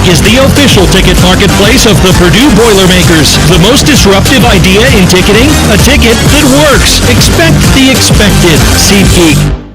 is the official ticket marketplace of the Purdue Boilermakers. The most disruptive idea in ticketing? A ticket that works. Expect the expected. SeatGeek.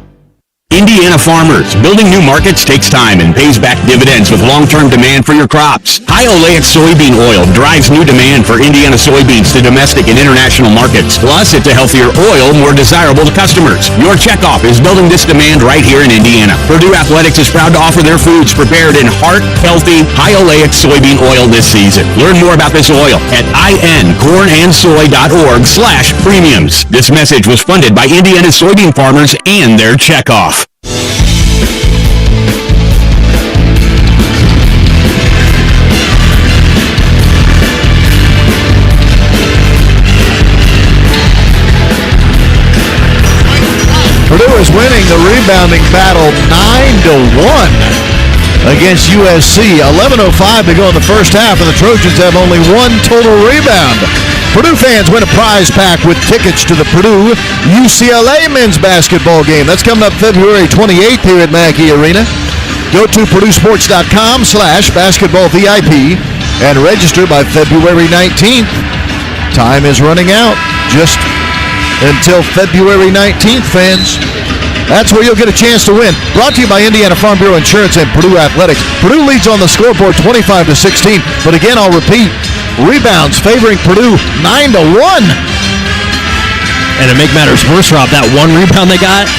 Indiana farmers. Building new markets takes time and pays back dividends with long-term demand for your crops. High oleic soybean oil drives new demand for Indiana soybeans to domestic and international markets. Plus, it's a healthier oil, more desirable to customers. Your checkoff is building this demand right here in Indiana. Purdue Athletics is proud to offer their foods prepared in heart-healthy, high oleic soybean oil this season. Learn more about this oil at incornandsoy.org/premiums. This message was funded by Indiana soybean farmers and their checkoff. Purdue is winning the rebounding battle 9-1 against USC. 11:05 to go in the first half, and the Trojans have only one total rebound. Purdue fans win a prize pack with tickets to the Purdue UCLA men's basketball game. That's coming up February 28th here at Mackey Arena. Go to PurdueSports.com/basketballVIP and register by February 19th. Time is running out. Just until February 19th, fans. That's where you'll get a chance to win. Brought to you by Indiana Farm Bureau Insurance and Purdue Athletics. Purdue leads on the scoreboard 25-16. But again, I'll repeat, rebounds favoring Purdue 9-1. And to make matters worse, Rob, that one rebound they got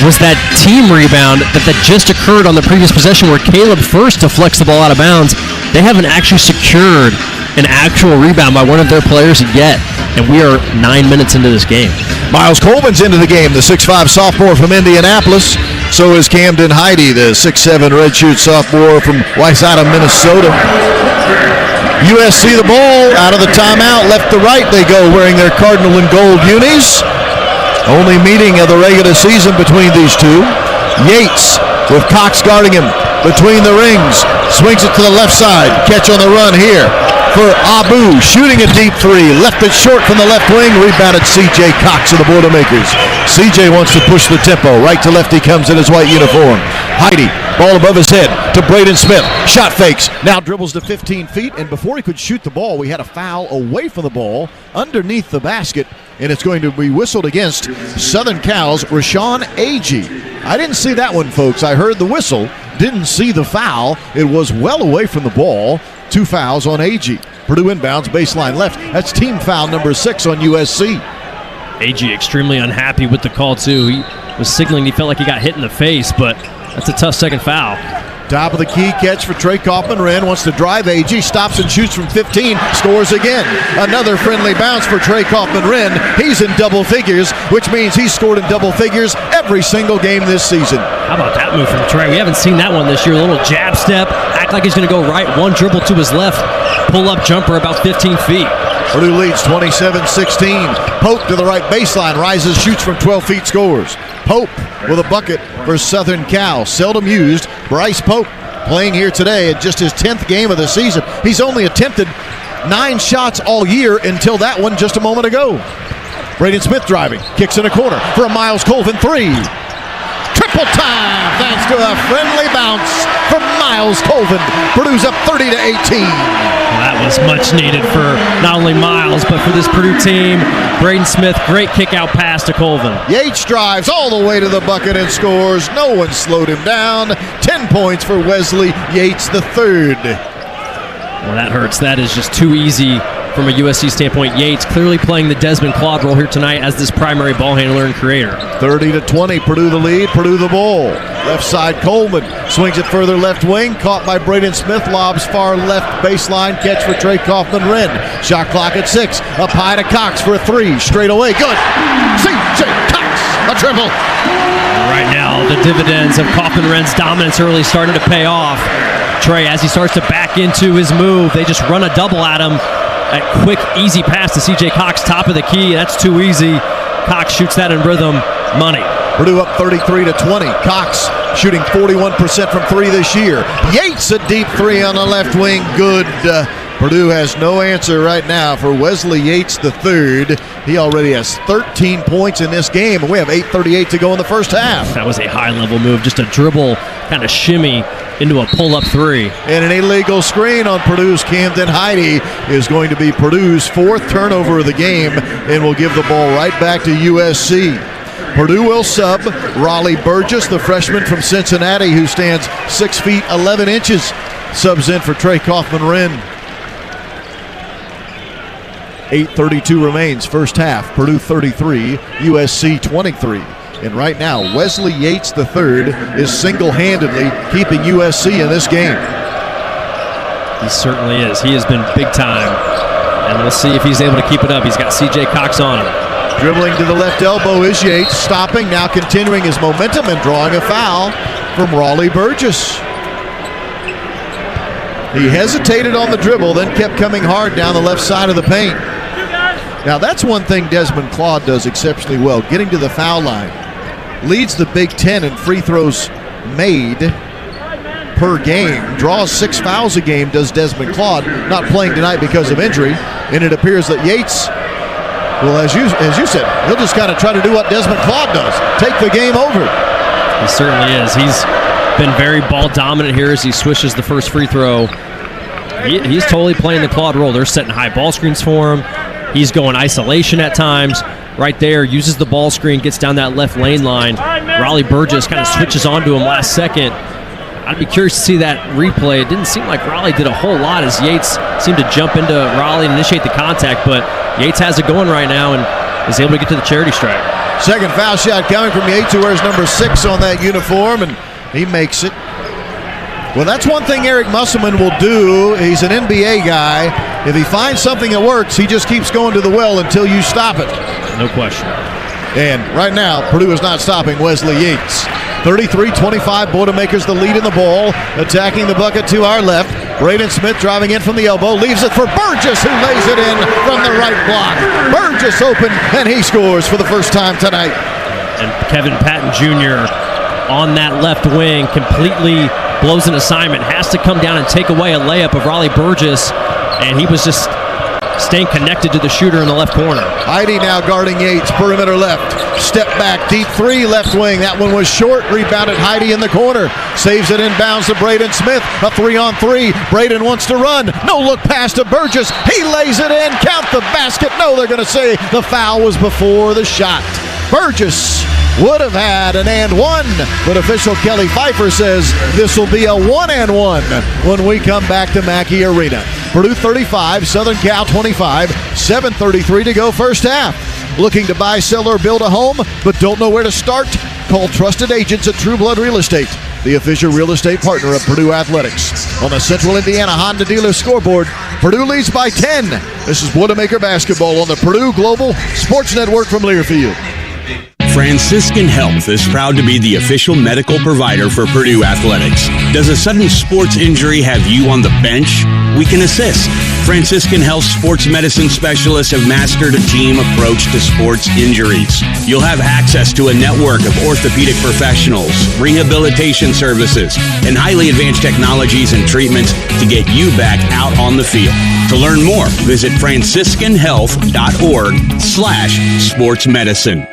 was that team rebound that just occurred on the previous possession where Caleb first deflects the ball out of bounds. They haven't actually secured an actual rebound by one of their players yet, and we are 9 minutes into this game. Miles Colvin's into the game, the 6'5 sophomore from Indianapolis. So is Camden Heide, the 6'7 redshirt sophomore from Wayzata, Minnesota. USC the ball, out of the timeout, left to right they go, wearing their cardinal and gold unis. Only meeting of the regular season between these two. Yates with Cox guarding him between the rings. Swings it to the left side. Catch on the run here for Abu, shooting a deep three. Left it short from the left wing. Rebounded C.J. Cox of the Boilermakers. C.J. wants to push the tempo. Right to left he comes in his white uniform. Heide, ball above his head to Braden Smith. Shot fakes. Now dribbles to 15 feet. And before he could shoot the ball, we had a foul away from the ball underneath the basket. And it's going to be whistled against Southern Cal's Rashawn Agee. I didn't see that one, folks. I heard the whistle. Didn't see the foul. It was well away from the ball. 2 fouls on Agee. Purdue inbounds, baseline left. That's team foul number 6 on USC. Agee extremely unhappy with the call, too. He was signaling he felt like he got hit in the face, but that's a tough second foul. Top of the key catch for Trey Kaufman-Renn. Wants to drive Agee. Stops and shoots from 15. Scores again. Another friendly bounce for Trey Kaufman-Renn. He's in double figures, which means he's scored in double figures every single game this season. How about that move from Trey? We haven't seen that one this year. A little jab step. Act like he's going to go right. One dribble to his left. Pull-up jumper about 15 feet. Purdue leads 27-16. Pope to the right baseline. Rises, shoots from 12 feet, scores. Pope with a bucket for Southern Cal. Seldom used. Bryce Pope playing here today at just his 10th game of the season. He's only attempted 9 shots all year until that one just a moment ago. Braden Smith driving. Kicks in a corner for a Miles Colvin 3. Triple time thanks to a friendly bounce from Miles Colvin. Purdue's up 30-18. Well, that was much needed for not only Miles, but for this Purdue team. Braden Smith, great kick-out pass to Colvin. Yates drives all the way to the bucket and scores. No one slowed him down. 10 points for Wesley Yates III. Well, that hurts. That is just too easy from a USC standpoint. Yates clearly playing the Desmond Claude role here tonight as this primary ball handler and creator. 30-20, Purdue the lead, Purdue the ball. Left side, Coleman swings it further left wing, caught by Braden Smith, lobs far left baseline, catch for Trey Kaufman-Renn. Shot clock at 6, up high to Cox for a 3, straight away, good. C.J. Cox, a triple. Right now, the dividends of Kaufman-Renn's dominance are really starting to pay off. Trey, as he starts to back into his move, they just run a double at him. That quick, easy pass to C.J. Cox, top of the key. That's too easy. Cox shoots that in rhythm. Money. Purdue up 33-20. Cox shooting 41% from 3 this year. Yates a deep 3 on the left wing. Good. Purdue has no answer right now for Wesley Yates III. He already has 13 points in this game, and we have 8:38 to go in the first half. That was a high-level move, just a dribble, kind of shimmy into a pull-up three. And an illegal screen on Purdue's Camden Heide is going to be Purdue's 4th turnover of the game and will give the ball right back to USC. Purdue will sub Raleigh Burgess, the freshman from Cincinnati who stands 6 feet 11 inches. Subs in for Trey Kaufman-Wren. 8:32 remains, first half. Purdue 33, USC 23. And right now, Wesley Yates III is single-handedly keeping USC in this game. He certainly is. He has been big time. And we'll see if he's able to keep it up. He's got C.J. Cox on him. Dribbling to the left elbow is Yates, stopping, now continuing his momentum and drawing a foul from Raleigh Burgess. He hesitated on the dribble, then kept coming hard down the left side of the paint. Now that's one thing Desmond Claude does exceptionally well, getting to the foul line. Leads the Big Ten in free throws made per game. Draws 6 fouls a game, does Desmond Claude, not playing tonight because of injury. And it appears that Yates, well, as you said, he'll just kind of try to do what Desmond Claude does, take the game over. He certainly is. He's been very ball dominant here as he swishes the first free throw. He's totally playing the Claude role. They're setting high ball screens for him. He's going isolation at times. Right there, uses the ball screen, gets down that left lane line. Raleigh Burgess kind of switches onto him last second. I'd be curious to see that replay. It didn't seem like Raleigh did a whole lot as Yates seemed to jump into Raleigh and initiate the contact, but Yates has it going right now and is able to get to the charity stripe. Second foul shot coming from Yates, who wears number 6 on that uniform, and he makes it. Well, that's one thing Eric Musselman will do. He's an NBA guy. If he finds something that works, he just keeps going to the well until you stop it. No question. And right now, Purdue is not stopping Wesley Yates. 33-25, Boilermakers the lead in the ball. Attacking the bucket to our left. Braden Smith driving in from the elbow. Leaves it for Burgess, who lays it in from the right block. Burgess open, and he scores for the first time tonight. And Kevin Patton Jr. on that left wing completely blows an assignment. Has to come down and take away a layup of Raleigh Burgess. And he was just staying connected to the shooter in the left corner. Heide now guarding Yates, perimeter left. Step back, deep three, left wing. That one was short, rebounded Heide in the corner. Saves it inbounds to Braden Smith. A 3-on-3. Braden wants to run. No look pass to Burgess. He lays it in. Count the basket. No, they're going to say the foul was before the shot. Burgess would have had an and one, but official Kelly Pfeiffer says this will be a 1-and-1 when we come back to Mackey Arena. Purdue 35, Southern Cal 25, 7:33 to go first half. Looking to buy, sell, or build a home, but don't know where to start? Call trusted agents at True Blood Real Estate, the official real estate partner of Purdue Athletics. On the Central Indiana Honda dealer scoreboard, Purdue leads by 10. This is Boilermaker Basketball on the Purdue Global Sports Network from Learfield. Franciscan Health is proud to be the official medical provider for Purdue Athletics. Does a sudden sports injury have you on the bench? We can assist. Franciscan Health sports medicine specialists have mastered a team approach to sports injuries. You'll have access to a network of orthopedic professionals, rehabilitation services, and highly advanced technologies and treatments to get you back out on the field. To learn more, visit franciscanhealth.org/sportsmedicine.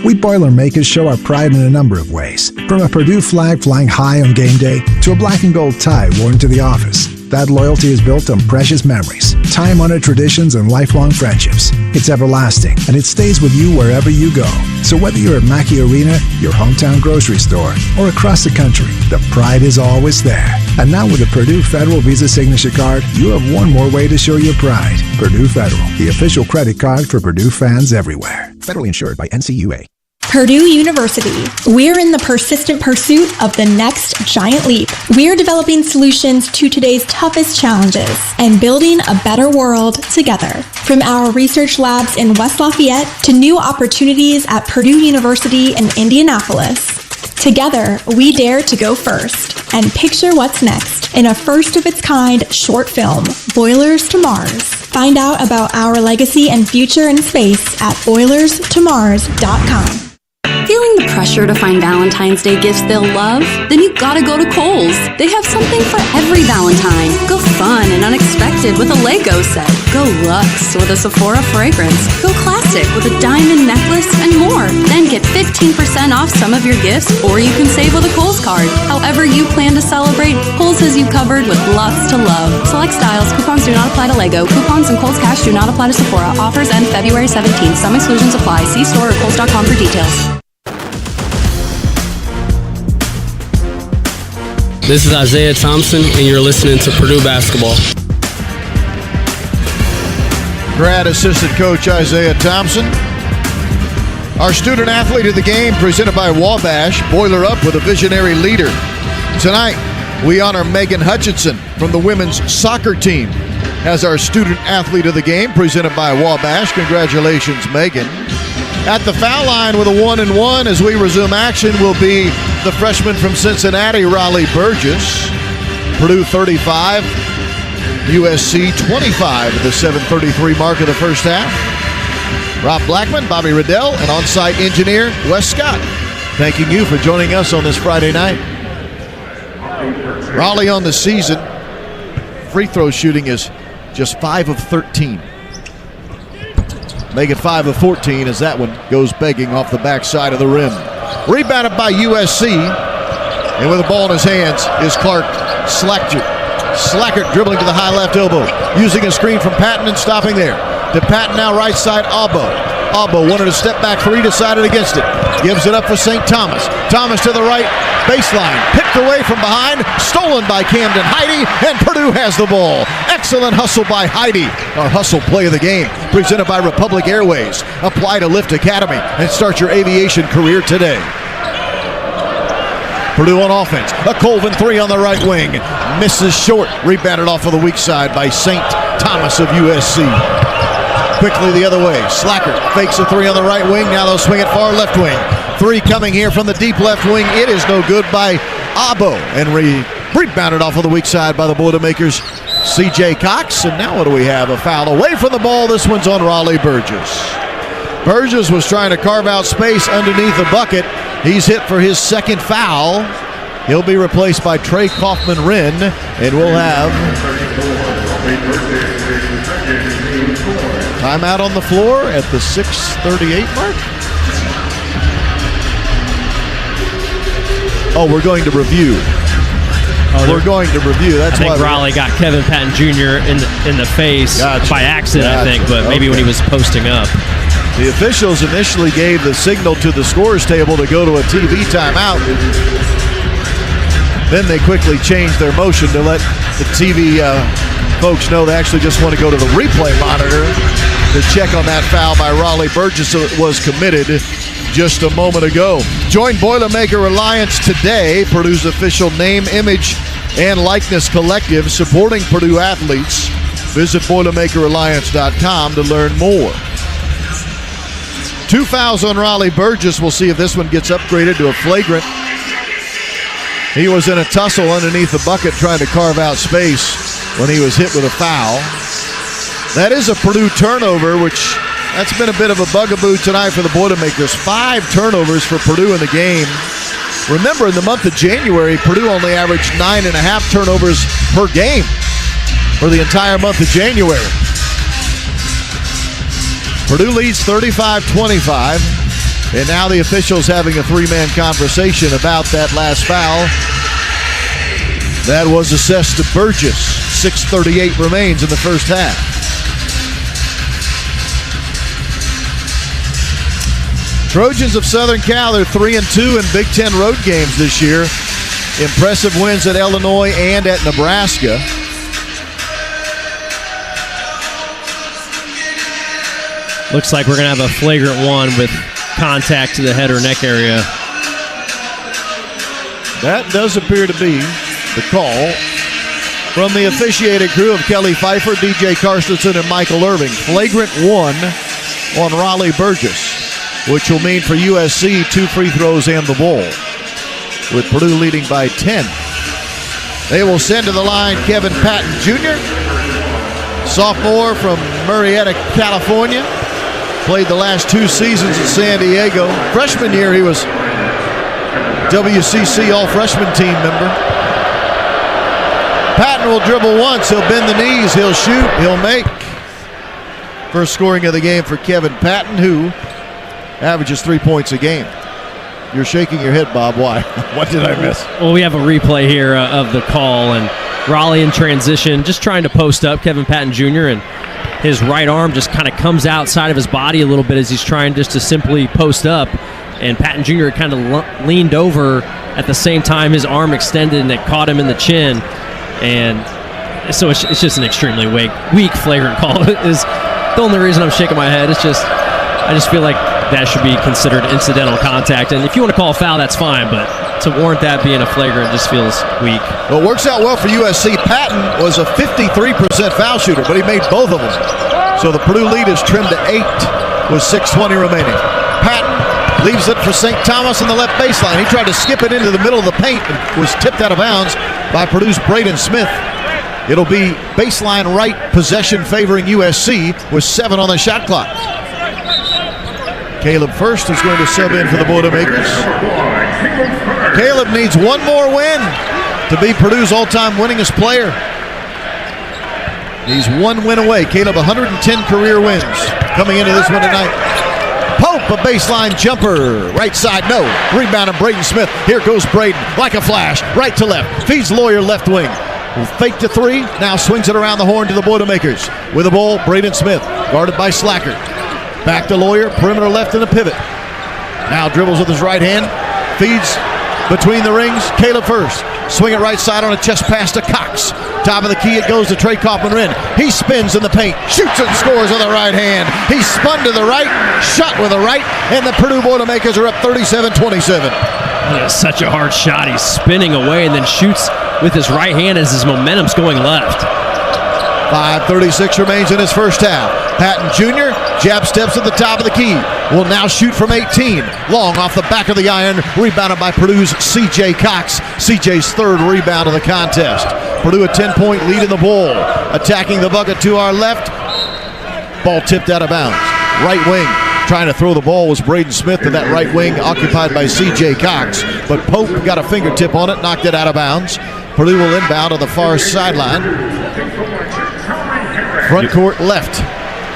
We Boilermakers show our pride in a number of ways. From a Purdue flag flying high on game day to a black and gold tie worn to the office. That loyalty is built on precious memories, time-honored traditions, and lifelong friendships. It's everlasting, and it stays with you wherever you go. So whether you're at Mackey Arena, your hometown grocery store, or across the country, the pride is always there. And now with the Purdue Federal Visa Signature Card, you have one more way to show your pride. Purdue Federal, the official credit card for Purdue fans everywhere. Federally insured by NCUA. Purdue University. We're in the persistent pursuit of the next giant leap. We're developing solutions to today's toughest challenges and building a better world together. From our research labs in West Lafayette to new opportunities at Purdue University in Indianapolis. Together, we dare to go first and picture what's next in a first-of-its-kind short film, Boilers to Mars. Find out about our legacy and future in space at boilerstomars.com. Feeling the pressure to find Valentine's Day gifts they'll love? Then you gotta go to Kohl's. They have something for every Valentine. Go fun and unexpected gifted with a Lego set. Go luxe with a Sephora fragrance. Go classic with a diamond necklace and more. Then get 15% off some of your gifts, or you can save with a Kohl's card. However you plan to celebrate, Kohl's has you covered with lots to love. Select styles. Coupons do not apply to Lego. Coupons and Kohl's Cash do not apply to Sephora. Offers end February 17th. Some exclusions apply. See store or Kohl's.com for details. This is Isaiah Thompson, and you're listening to Purdue Basketball. Grad assistant coach Isaiah Thompson. Our student athlete of the game presented by Wabash. Boiler up with a visionary leader. Tonight, we honor Megan Hutchinson from the women's soccer team as our student athlete of the game presented by Wabash. Congratulations, Megan. At the foul line with a 1-and-1 as we resume action will be the freshman from Cincinnati, Raleigh Burgess. Purdue 35, USC 25 at the 7:33 mark of the first half. Rob Blackman, Bobby Riddell, and on-site engineer Wes Scott. Thanking you for joining us on this Friday night. Raleigh on the season, free throw shooting is just 5 of 13. Make it 5 of 14 as that one goes begging off the backside of the rim. Rebounded by USC, and with the ball in his hands is Clark Slackert. Slackert dribbling to the high left elbow, using a screen from Patton and stopping there. To Patton now right side, Abo. Abo wanted a step back three, decided against it. Gives it up for St. Thomas. Thomas to the right baseline, picked away from behind, stolen by Camden Heide, and Purdue has the ball. Excellent hustle by Heide. Our hustle play of the game, presented by Republic Airways. Apply to Lift Academy and start your aviation career today. Purdue on offense. A Colvin three on the right wing. Misses short. Rebounded off of the weak side by St. Thomas of USC. Quickly the other way. Slackert fakes a three on the right wing. Now they'll swing it far left wing. Three coming here from the deep left wing. It is no good by Abo. And rebounded off of the weak side by the Boilermakers, C.J. Cox. And now what do we have? A foul away from the ball. This one's on Raleigh Burgess. Burgess was trying to carve out space underneath the bucket. He's hit for his second foul. He'll be replaced by Trey Kaufman-Wren, and we'll have timeout on the floor at the 6:38 mark. Oh, we're going to review. We're going to review. That's I think Raleigh got Kevin Patton Jr. in the face by accident, I think, but maybe when he was posting up. The officials initially gave the signal to the scorer's table to go to a TV timeout. Then they quickly changed their motion to let the TV folks know they actually just want to go to the replay monitor to check on that foul by Raleigh Burgess that was committed just a moment ago. Join Boilermaker Alliance today, Purdue's official name, image, and likeness collective supporting Purdue athletes. Visit BoilermakerAlliance.com to learn more. 2 fouls on Raleigh Burgess. We'll see if this one gets upgraded to a flagrant. He was in a tussle underneath the bucket trying to carve out space when he was hit with a foul. That is a Purdue turnover, which that's been a bit of a bugaboo tonight for the Boilermakers. 5 turnovers for Purdue in the game. Remember, in the month of January, Purdue only averaged 9.5 turnovers per game for the entire month of January. Purdue leads 35-25, and now the officials having a three-man conversation about that last foul. That was assessed to Burgess. 6:38 remains in the first half. Trojans of Southern Cal are 3-2 in Big Ten road games this year. Impressive wins at Illinois and at Nebraska. Looks like we're going to have a flagrant one with contact to the head or neck area. That does appear to be the call from the officiating crew of Kelly Pfeiffer, DJ Carstensen, and Michael Irving. Flagrant one on Raleigh Burgess, which will mean for USC 2 free throws and the ball, with Purdue leading by 10. They will send to the line Kevin Patton Jr., sophomore from Murrieta, California. Played the last 2 seasons at San Diego. Freshman year, he was WCC All-Freshman team member. Patton Patton will dribble once. He'll bend the knees. He'll shoot. He'll make. First scoring of the game for Kevin Patton, who averages 3 points a game. You're shaking your head, Bob. Why? What did I miss? Well, we have a replay here of the call, and Raleigh in transition, just trying to post up Kevin Patton Jr., and his right arm just kind of comes outside of his body a little bit as he's trying just to simply post up, and Patton Jr. kind of leaned over at the same time, his arm extended, and it caught him in the chin, and so it's just an extremely weak flagrant call. Is the only reason I'm shaking my head. It's just, I just feel like that should be considered incidental contact. And if you want to call a foul, that's fine. But to warrant that being a flagrant just feels weak. Well, it works out well for USC. Patton was a 53% foul shooter, but he made both of them. So the Purdue lead is trimmed to 8 with 6:20 remaining. Patton leaves it for St. Thomas on the left baseline. He tried to skip it into the middle of the paint and was tipped out of bounds by Purdue's Braden Smith. It'll be baseline right possession favoring USC with 7 on the shot clock. Caleb First is going to sub in for the Boilermakers. Caleb needs one more win to be Purdue's all-time winningest player. He's 1 win away. Caleb, 110 career wins coming into this one tonight. Pope, a baseline jumper. Right side, no. Rebound of Braden Smith. Here goes Braden like a flash. Right to left. Feeds Lawyer left wing. Fake to 3. Now swings it around the horn to the Boilermakers. With the ball, Braden Smith. Guarded by Slacker. Back to Lawyer, perimeter left in a pivot. Now dribbles with his right hand, feeds between the rings. Caleb First, swing it right side on a chest pass to Cox. Top of the key, it goes to Trey Kaufman-Renn. He spins in the paint, shoots and scores with the right hand. He spun to the right, shot with the right, and the Purdue Boilermakers are up 37-27. That's such a hard shot. He's spinning away and then shoots with his right hand as his momentum's going left. 5:36 remains in his first half. Patton Jr. jab steps at the top of the key. Will now shoot from 18. Long off the back of the iron. Rebounded by Purdue's C.J. Cox. C.J.'s third rebound of the contest. Purdue a 10-point lead in the ball. Attacking the bucket to our left. Ball tipped out of bounds. Right wing. Trying to throw the ball was Braden Smith, and that right wing occupied by C.J. Cox. But Pope got a fingertip on it, knocked it out of bounds. Purdue will inbound on the far sideline. Front court left.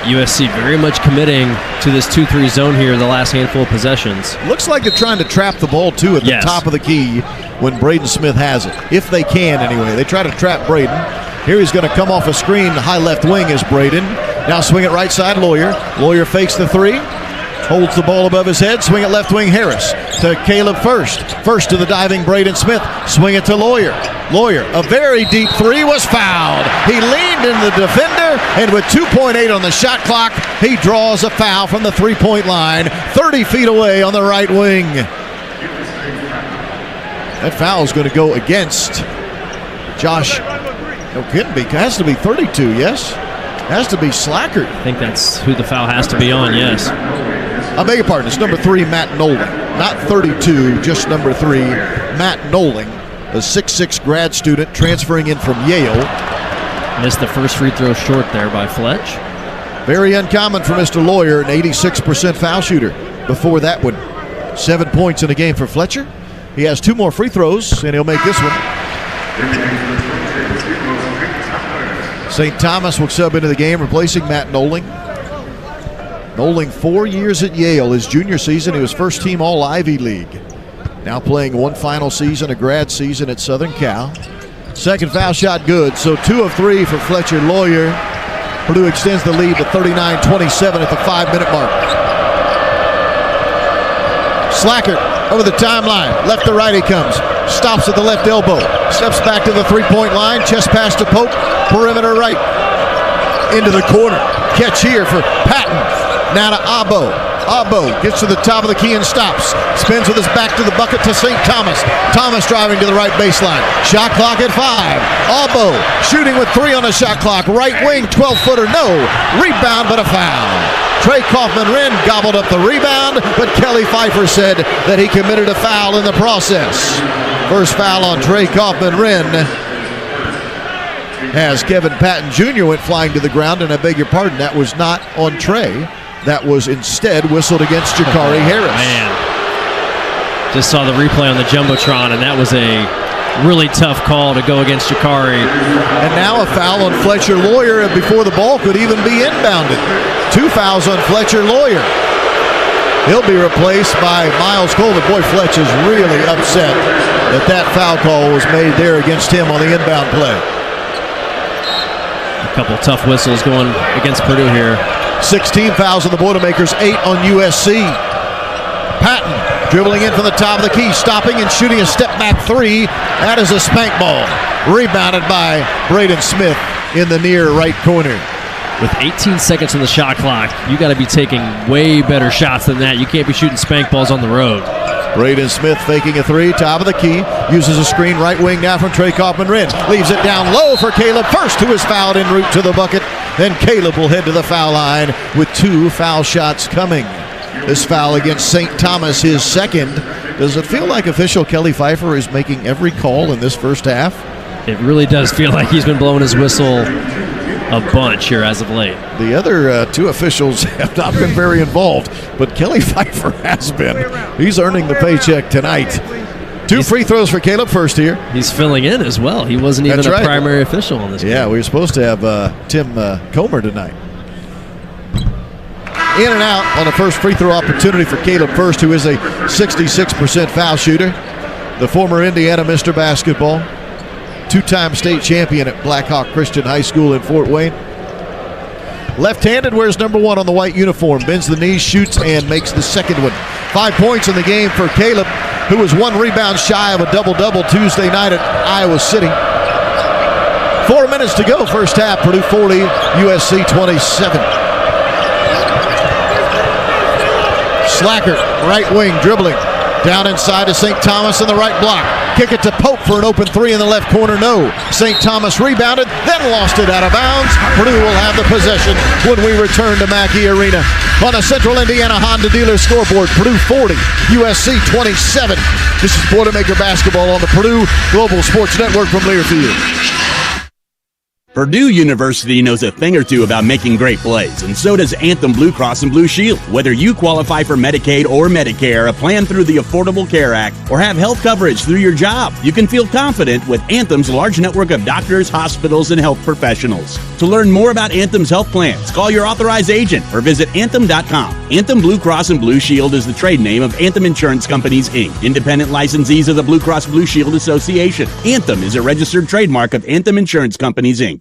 USC very much committing to this 2-3 zone here the last handful of possessions. Looks like they're trying to trap the ball, too, at the top of the key when Braden Smith has it. If they can, anyway. They try to trap Braden. Here he's going to come off a screen. The high left wing is Braden. Now swing it right side, Lawyer. Lawyer fakes the 3. Holds the ball above his head. Swing it left wing, Harris. To Caleb First. First to the diving Braden Smith. Swing it to Lawyer. Lawyer, a very deep 3 was fouled. He leaned in the defender, and with 2.8 on the shot clock, he draws a foul from the 3-point line, 30 feet away on the right wing. That foul is going to go against Josh. No, couldn't be. It has to be 32, yes? Has to be Slacker. I think that's who the foul has to be on, yes. I beg your pardon. It's number 3, Matt Nolan. Not 32, just number 3, Matt Nolan, a 6'6 grad student transferring in from Yale. Missed the first free throw short there by Fletch. Very uncommon for Mr. Lawyer, an 86% foul shooter. Before that one, 7 points in a game for Fletcher. He has 2 more free throws, and he'll make this one. St. Thomas will sub into the game, replacing Matt Nolan. Nolan 4 years at Yale. His junior season, he was first team All-Ivy League. Now playing one final season, a grad season at Southern Cal. Second foul shot good, so 2 of 3 for Fletcher Lawyer. Purdue extends the lead to 39-27 at the 5-minute mark. Slacker over the timeline. Left to right he comes. Stops at the left elbow. Steps back to the 3-point line. Chest pass to Pope. Perimeter right. Into the corner. Catch here for Patton. Now to Abo. Abo gets to the top of the key and stops. Spins with his back to the bucket to St. Thomas. Thomas driving to the right baseline. Shot clock at 5. Abo shooting with 3 on the shot clock. Right wing, 12-footer, no. Rebound, but a foul. Trey Kaufman-Renn gobbled up the rebound, but Kelly Pfeiffer said that he committed a foul in the process. First foul on Trey Kaufman-Renn as Kevin Patton Jr. went flying to the ground, and I beg your pardon, that was not on Trey. That was instead whistled against Jakari Harris. Man, just saw the replay on the Jumbotron, and that was a Really tough call to go against Jakari. And now a foul on Fletcher Lawyer before the ball could even be inbounded. 2 fouls on Fletcher Lawyer. He'll be replaced by Miles Colvin. Boy, Fletcher's really upset that foul call was made there against him on the inbound play. A couple tough whistles going against Purdue here. 16 fouls on the Boilermakers, 8 on USC. Patton dribbling in from the top of the key, stopping and shooting a step-back three. That is a spank ball. Rebounded by Braden Smith in the near right corner. With 18 seconds on the shot clock, you got to be taking way better shots than that. You can't be shooting spank balls on the road. Braden Smith faking a three, top of the key, uses a screen right wing now from Trey Kaufman-Renn. Leaves it down low for Caleb First, who is fouled en route to the bucket. Then Caleb will head to the foul line with 2 foul shots coming. This foul against St. Thomas, his second. Does it feel like official Kelly Pfeiffer is making every call in this first half? It really does feel like he's been blowing his whistle a bunch here as of late. The other 2 officials have not been very involved, but Kelly Pfeiffer has been. He's earning the paycheck tonight. 2 free throws for Caleb First here. He's filling in as well. He wasn't even a primary official on this game. Yeah, we were supposed to have Tim Comer tonight. In and out on the first free throw opportunity for Caleb First, who is a 66% foul shooter. The former Indiana Mr. Basketball. 2-time state champion at Blackhawk Christian High School in Fort Wayne. Left-handed, wears number 1 on the white uniform. Bends the knees, shoots, and makes the second one. 5 points in the game for Caleb, who was 1 rebound shy of a double-double Tuesday night at Iowa City. 4 minutes to go, first half. Purdue 40, USC 27. Slacker, right wing, dribbling. Down inside to St. Thomas in the right block. Kick it to Pope for an open 3 in the left corner. No. St. Thomas rebounded, then lost it out of bounds. Purdue will have the possession when we return to Mackey Arena. On a Central Indiana Honda dealer scoreboard, Purdue 40, USC 27. This is Boilermaker Basketball on the Purdue Global Sports Network from Learfield. Purdue University knows a thing or two about making great plays, and so does Anthem Blue Cross and Blue Shield. Whether you qualify for Medicaid or Medicare, a plan through the Affordable Care Act, or have health coverage through your job, you can feel confident with Anthem's large network of doctors, hospitals, and health professionals. To learn more about Anthem's health plans, call your authorized agent or visit Anthem.com. Anthem Blue Cross and Blue Shield is the trade name of Anthem Insurance Companies, Inc., independent licensees of the Blue Cross Blue Shield Association. Anthem is a registered trademark of Anthem Insurance Companies, Inc.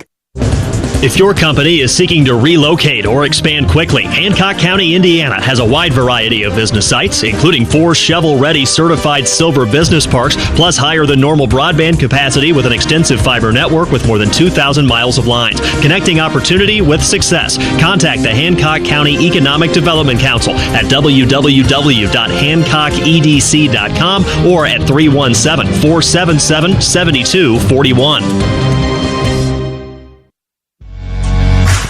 If your company is seeking to relocate or expand quickly, Hancock County, Indiana has a wide variety of business sites, including 4 shovel-ready certified silver business parks, plus higher than normal broadband capacity with an extensive fiber network with more than 2,000 miles of lines, connecting opportunity with success. Contact the Hancock County Economic Development Council at www.hancockedc.com or at 317-477-7241.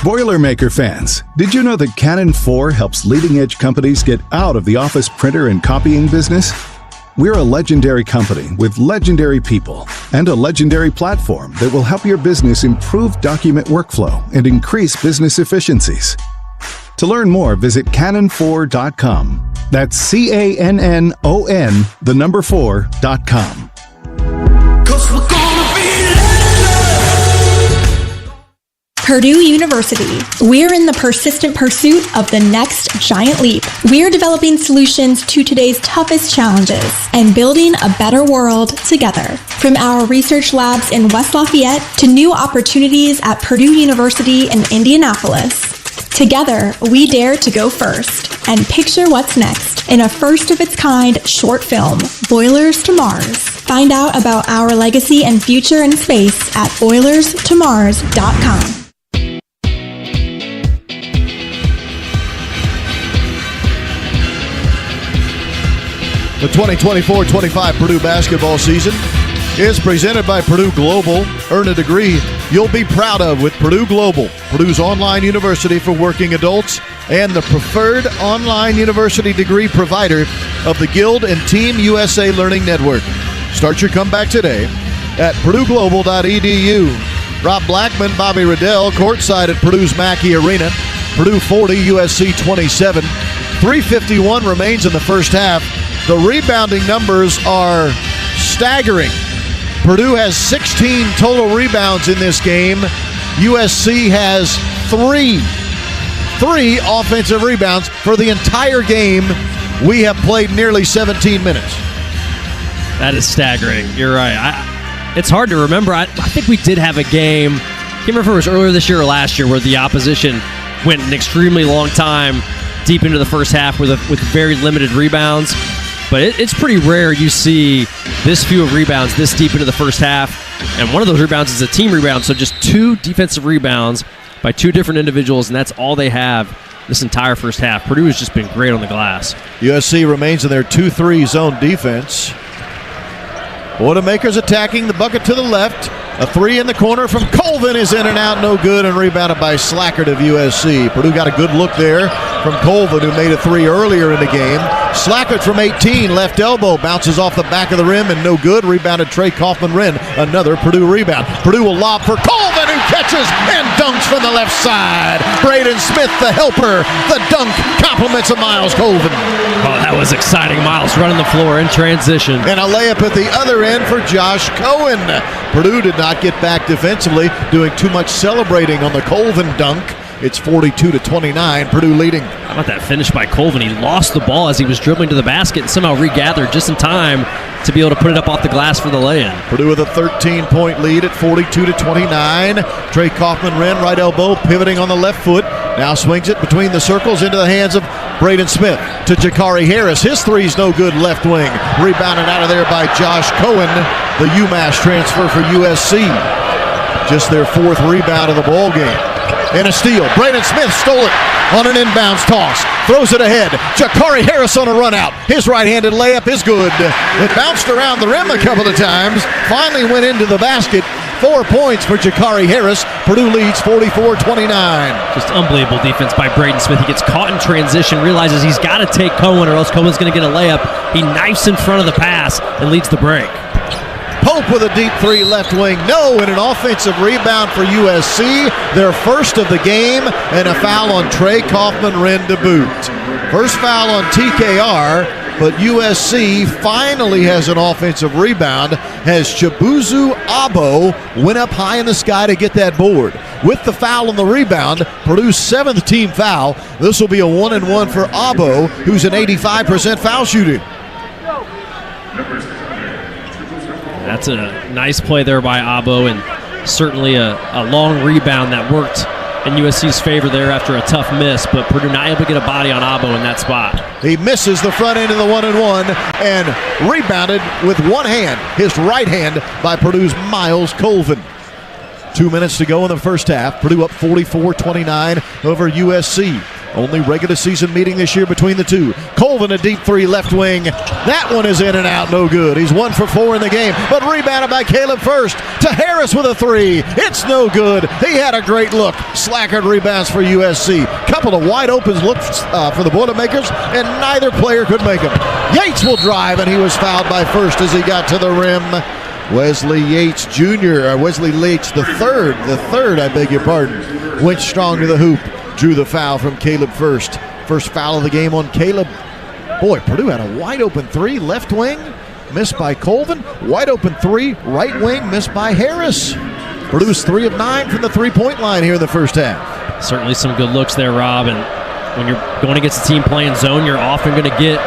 Boilermaker fans, did you know that Canon 4 helps leading-edge companies get out of the office printer and copying business? We're a legendary company with legendary people and a legendary platform that will help your business improve document workflow and increase business efficiencies. To learn more, visit canon4.com. That's CANNON, the number 4.com. Purdue University. We're in the persistent pursuit of the next giant leap. We're developing solutions to today's toughest challenges and building a better world together. From our research labs in West Lafayette to new opportunities at Purdue University in Indianapolis. Together, we dare to go first and picture what's next in a first-of-its-kind short film, Boilers to Mars. Find out about our legacy and future in space at boilerstomars.com. The 2024-25 Purdue basketball season is presented by Purdue Global. Earn a degree you'll be proud of with Purdue Global, Purdue's online university for working adults and the preferred online university degree provider of the Guild and Team USA Learning Network. Start your comeback today at purdueglobal.edu. Rob Blackman, Bobby Riddell, courtside at Purdue's Mackey Arena. Purdue 40, USC 27. 3:51 remains in the first half. The rebounding numbers are staggering. Purdue has 16 total rebounds in this game. USC has three offensive rebounds for the entire game. We have played nearly 17 minutes. That is staggering. You're right. It's hard to remember. I think we did have a game, I can't remember if it was earlier this year or last year, where the opposition went an extremely long time deep into the first half with very limited rebounds. But it's pretty rare you see this few of rebounds this deep into the first half. And one of those rebounds is a team rebound, so just 2 defensive rebounds by 2 different individuals, and that's all they have this entire first half. Purdue has just been great on the glass. USC remains in their 2-3 zone defense. Boilermakers attacking the bucket to the left. A 3 in the corner from Colvin is in and out, no good, and rebounded by Slackert of USC. Purdue got a good look there from Colvin, who made a 3 earlier in the game. Slackert from 18, left elbow, bounces off the back of the rim and no good. Rebounded Trey Kaufman-Renn, another Purdue rebound. Purdue will lob for Colvin, who catches and dunks from the left side. Braden Smith, the helper. The dunk compliments of Miles Colvin. Oh, that was exciting. Miles running the floor in transition. And a layup at the other end for Josh Cohen. Purdue did not get back defensively, doing too much celebrating on the Colvin dunk. It's 42-29, Purdue leading. How about that finish by Colvin? He lost the ball as he was dribbling to the basket and somehow regathered just in time to be able to put it up off the glass for the lay-in. Purdue with a 13-point lead at 42-29. Trey Kaufman-Renn, right elbow, pivoting on the left foot. Now swings it between the circles into the hands of Braden Smith to Jakari Harris. His three's no good, left wing. Rebounded out of there by Josh Cohen, the UMass transfer for USC. Just their 4th rebound of the ball game. And a steal. Braden Smith stole it on an inbounds toss. Throws it ahead. Jakari Harris on a run out. His right-handed layup is good. It bounced around the rim a couple of times. Finally went into the basket. 4 points for Jakari Harris. Purdue leads 44-29. Just unbelievable defense by Braden Smith. He gets caught in transition, realizes he's got to take Cohen or else Cohen's going to get a layup. He knifes in front of the pass and leads the break. Pope with a deep 3 left wing. No, and an offensive rebound for USC. Their first of the game, and a foul on Trey Kaufman-Renn to boot. First foul on TKR, but USC finally has an offensive rebound as Chibuzo Abo went up high in the sky to get that board. With the foul on the rebound, Purdue's 7th team foul. This will be a 1-and-1 for Abo, who's an 85% foul shooter. That's a nice play there by Abo, and certainly a long rebound that worked in USC's favor there after a tough miss, but Purdue not able to get a body on Abo in that spot. He misses the front end of the 1-and-1 and rebounded with one hand, his right hand, by Purdue's Miles Colvin. 2 minutes to go in the first half. Purdue up 44-29 over USC. Only regular season meeting this year between the two. Colvin, a deep 3 left wing. That one is in and out, no good. He's 1 for 4 in the game, but rebounded by Caleb First to Harris with a 3. It's no good. He had a great look. Slackard rebounds for USC. Couple of wide open looks for the Boilermakers, and neither player could make them. Yates will drive, and he was fouled by First as he got to the rim. Wesley Yates Jr., Wesley Yates the third, I beg your pardon, went strong to the hoop. Drew the foul from Caleb First. First foul of the game on Caleb. Boy, Purdue had a wide open 3 left wing, missed by Colvin. Wide open 3 right wing, missed by Harris. Purdue's 3 of 9 from the 3-point line here in the first half. Certainly some good looks there, Rob. And when you're going against a team playing zone, you're often going to get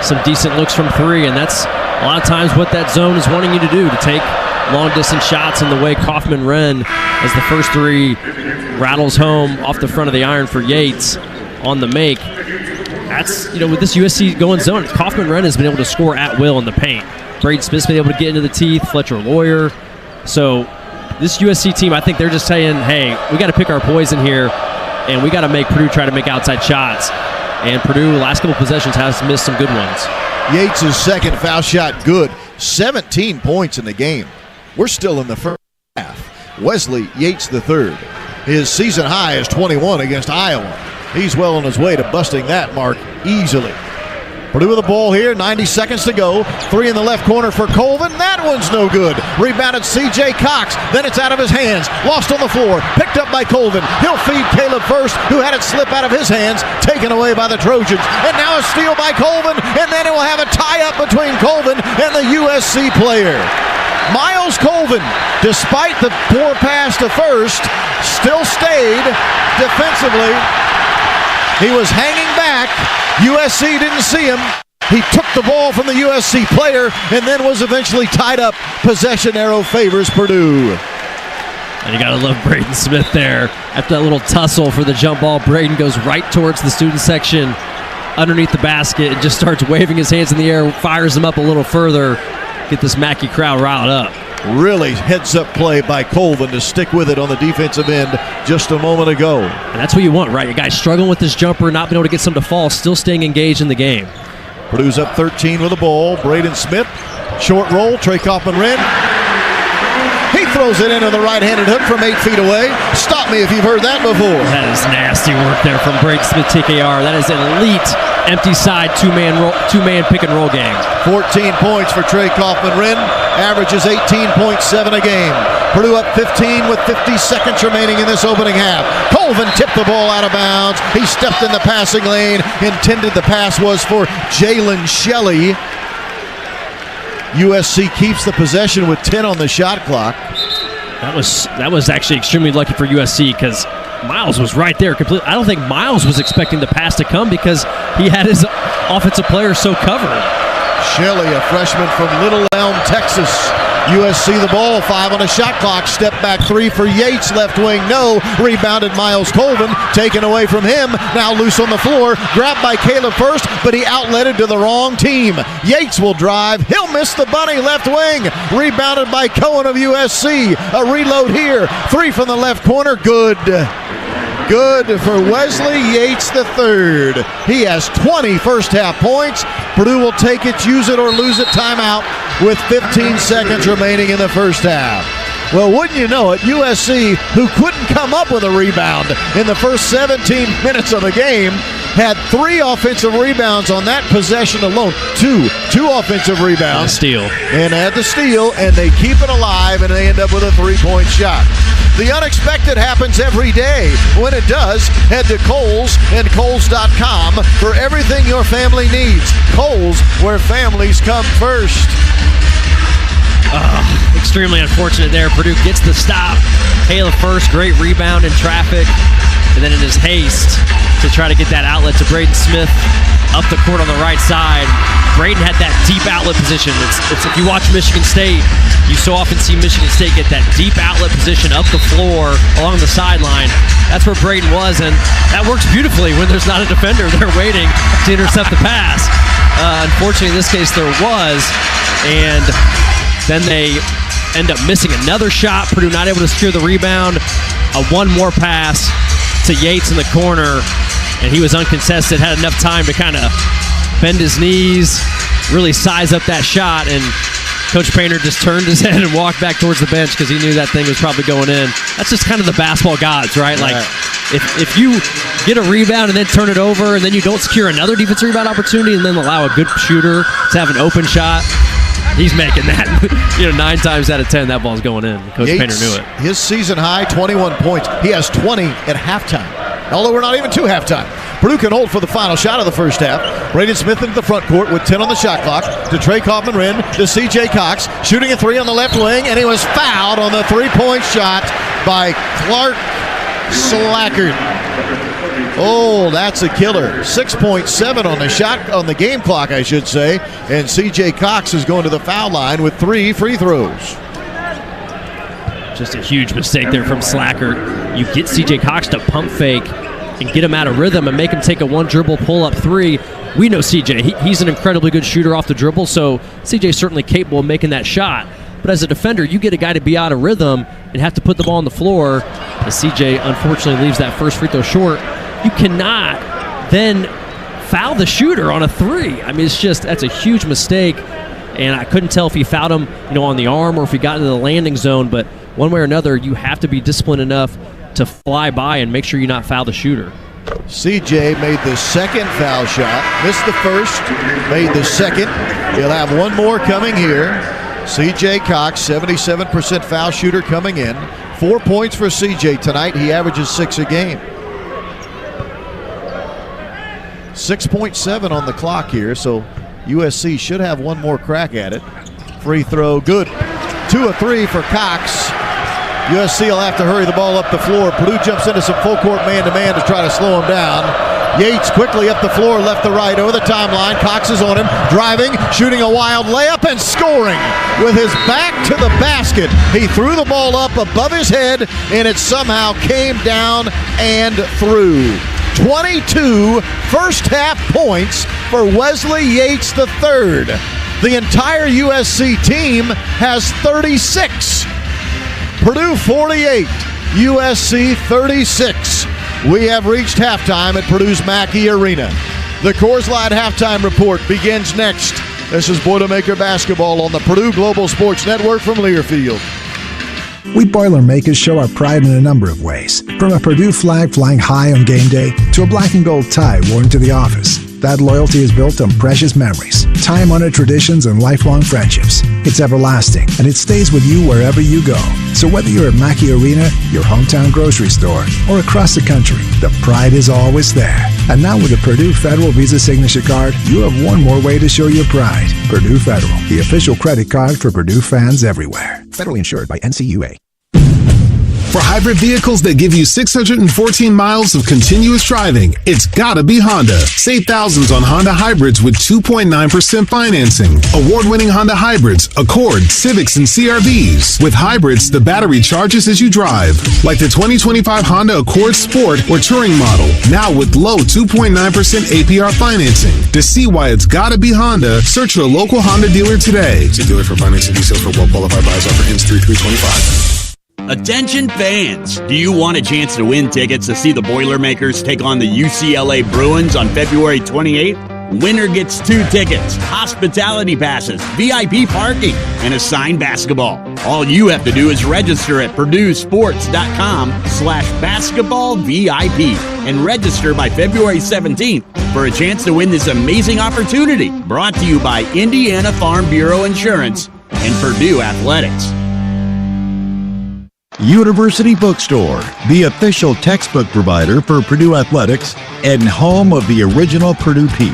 some decent looks from 3, and that's a lot of times what that zone is wanting you to do, to take long-distance shots. In the way Kaufman-Renn, as the first 3 rattles home off the front of the iron for Yates on the make. That's, with this USC going zone, Kaufman-Renn has been able to score at will in the paint. Braden Smith's been able to get into the teeth, Fletcher Lawyer. So this USC team, I think they're just saying, hey, we got to pick our poison here, and we got to make Purdue try to make outside shots. And Purdue, last couple possessions, has missed some good ones. Yates' second foul shot good. 17 points in the game. We're still in the first half. Wesley Yates the third. His season high is 21 against Iowa. He's well on his way to busting that mark easily. Purdue with the ball here, 90 seconds to go. 3 in the left corner for Colvin. That one's no good. Rebounded C.J. Cox. Then it's out of his hands. Lost on the floor. Picked up by Colvin. He'll feed Caleb First, who had it slip out of his hands. Taken away by the Trojans. And now a steal by Colvin. And then it will have a tie-up between Colvin and the USC player. Miles Colvin, despite the poor pass to first, still stayed defensively. He was hanging back. USC didn't see him. He took the ball from the USC player and then was eventually tied up. Possession arrow favors Purdue. And you got to love Braden Smith there. After that little tussle for the jump ball, Braden goes right towards the student section underneath the basket and just starts waving his hands in the air, fires them up a little further, get this Mackey crowd riled up. Really heads-up play by Colvin to stick with it on the defensive end just a moment ago. And that's what you want, right? Your guy's struggling with this jumper, not being able to get some to fall, still staying engaged in the game. Purdue's up 13 with the ball. Braden Smith, short roll, Trey Kaufman-Renn. He throws it into the right-handed hook from 8 feet away. Stop me if you've heard that before. That is nasty work there from Braden Smith, TKR. That is an elite empty side two-man pick and roll game. 14 points for Trey Kaufman-Renn. Averages 18.7 a game. Purdue up 15 with 50 seconds remaining in this opening half. Colvin tipped the ball out of bounds. He stepped in the passing lane. Intended the pass was for Jalen Shelley. USC keeps the possession with 10 on the shot clock. That was actually extremely lucky for USC because Miles was right there completely. I don't think Miles was expecting the pass to come because he had his offensive player so covered. Shelley, a freshman from Little Elm, Texas. USC the ball, 5 on the shot clock. Step back 3 for Yates, left wing, no. Rebounded Miles Colvin, taken away from him. Now loose on the floor, grabbed by Caleb First, but he outletted to the wrong team. Yates will drive, he'll miss the bunny, left wing. Rebounded by Cohen of USC. A reload here, 3 from the left corner, good. Good for Wesley Yates III. He has 20 first-half points. Purdue will take it, use it, or lose it. Timeout with 15 seconds remaining in the first half. Well, wouldn't you know it, USC, who couldn't come up with a rebound in the first 17 minutes of the game, had 3 offensive rebounds on that possession alone. Two offensive rebounds. And had the steal, and they keep it alive, and they end up with a 3-point shot. The unexpected happens every day. When it does, head to Kohl's and Kohl's.com for everything your family needs. Kohl's, where families come first. Extremely unfortunate there. Purdue gets the stop. Caleb First, great rebound in traffic. And then in his haste to try to get that outlet to Braden Smith up the court on the right side. Braden had that deep outlet position. It's if you watch Michigan State, you so often see Michigan State get that deep outlet position up the floor along the sideline. That's where Braden was, and that works beautifully when there's not a defender there waiting to intercept the pass. Unfortunately, in this case, there was, and then they end up missing another shot. Purdue not able to secure the rebound. One more pass to Yates in the corner, and he was uncontested, had enough time to kind of bend his knees, really size up that shot, and Coach Painter just turned his head and walked back towards the bench because he knew that thing was probably going in. That's just kind of the basketball gods, right? Like, if you get a rebound and then turn it over and then you don't secure another defensive rebound opportunity and then allow a good shooter to have an open shot, he's making that. 9 times out of 10, that ball's going in. Coach Painter knew it. His season high, 21 points. He has 20 at halftime, although we're not even to halftime. Purdue can hold for the final shot of the first half. Braden Smith into the front court with 10 on the shot clock to Trey Kaufman-Renn to C.J. Cox, shooting a 3 on the left wing, and he was fouled on the 3-point shot by Clark Slackard. Oh, that's a killer. 6.7 on the shot, on the game clock, I should say. And C.J. Cox is going to the foul line with 3 free throws. Just a huge mistake there from Slackard. You get C.J. Cox to pump fake and get him out of rhythm and make him take a 1-dribble pull-up 3. We know C.J. He's an incredibly good shooter off the dribble, so C.J.'s certainly capable of making that shot. But as a defender, you get a guy to be out of rhythm and have to put the ball on the floor. As C.J. unfortunately leaves that first free throw short, you cannot then foul the shooter on a 3. I mean, that's a huge mistake. And I couldn't tell if he fouled him, on the arm or if he got into the landing zone. But one way or another, you have to be disciplined enough to fly by and make sure you not foul the shooter. CJ made the second foul shot, missed the first, made the second. He'll have one more coming here. CJ Cox, 77% foul shooter coming in. 4 points for CJ tonight. He averages 6 a game. 6.7 on the clock here, so USC should have one more crack at it. Free throw, good. 2 of 3 for Cox. USC will have to hurry the ball up the floor. Purdue jumps into some full court man-to-man to try to slow him down. Yates quickly up the floor, left to right, over the timeline. Cox is on him, driving, shooting a wild layup, and scoring with his back to the basket. He threw the ball up above his head, and it somehow came down and through. 22 first-half points for Wesley Yates III. The entire USC team has 36. Purdue 48, USC 36. We have reached halftime at Purdue's Mackey Arena. The Coors Light halftime report begins next. This is Boilermaker Basketball on the Purdue Global Sports Network from Learfield. We Boilermakers show our pride in a number of ways, from a Purdue flag flying high on game day to a black and gold tie worn to the office. That loyalty is built on precious memories, time-honored traditions, and lifelong friendships. It's everlasting, and it stays with you wherever you go. So whether you're at Mackey Arena, your hometown grocery store, or across the country, the pride is always there. And now with the Purdue Federal Visa Signature Card, you have one more way to show your pride. Purdue Federal, the official credit card for Purdue fans everywhere. Federally insured by NCAAM. For hybrid vehicles that give you 614 miles of continuous driving, it's gotta be Honda. Save thousands on Honda hybrids with 2.9% financing. Award-winning Honda hybrids, Accord, Civics, and CR-Vs. With hybrids, the battery charges as you drive. Like the 2025 Honda Accord Sport or Touring model. Now with low 2.9% APR financing. To see why it's gotta be Honda, search your local Honda dealer today. See dealer for financing details for well-qualified buyers. Offer ends 3/3/25. Attention fans! Do you want a chance to win tickets to see the Boilermakers take on the UCLA Bruins on February 28th? Winner gets 2 tickets, hospitality passes, VIP parking, and a signed basketball. All you have to do is register at purduesports.com/basketballvip and register by February 17th for a chance to win this amazing opportunity. Brought to you by Indiana Farm Bureau Insurance and Purdue Athletics. University Bookstore, the official textbook provider for Purdue Athletics and home of the original Purdue Pete,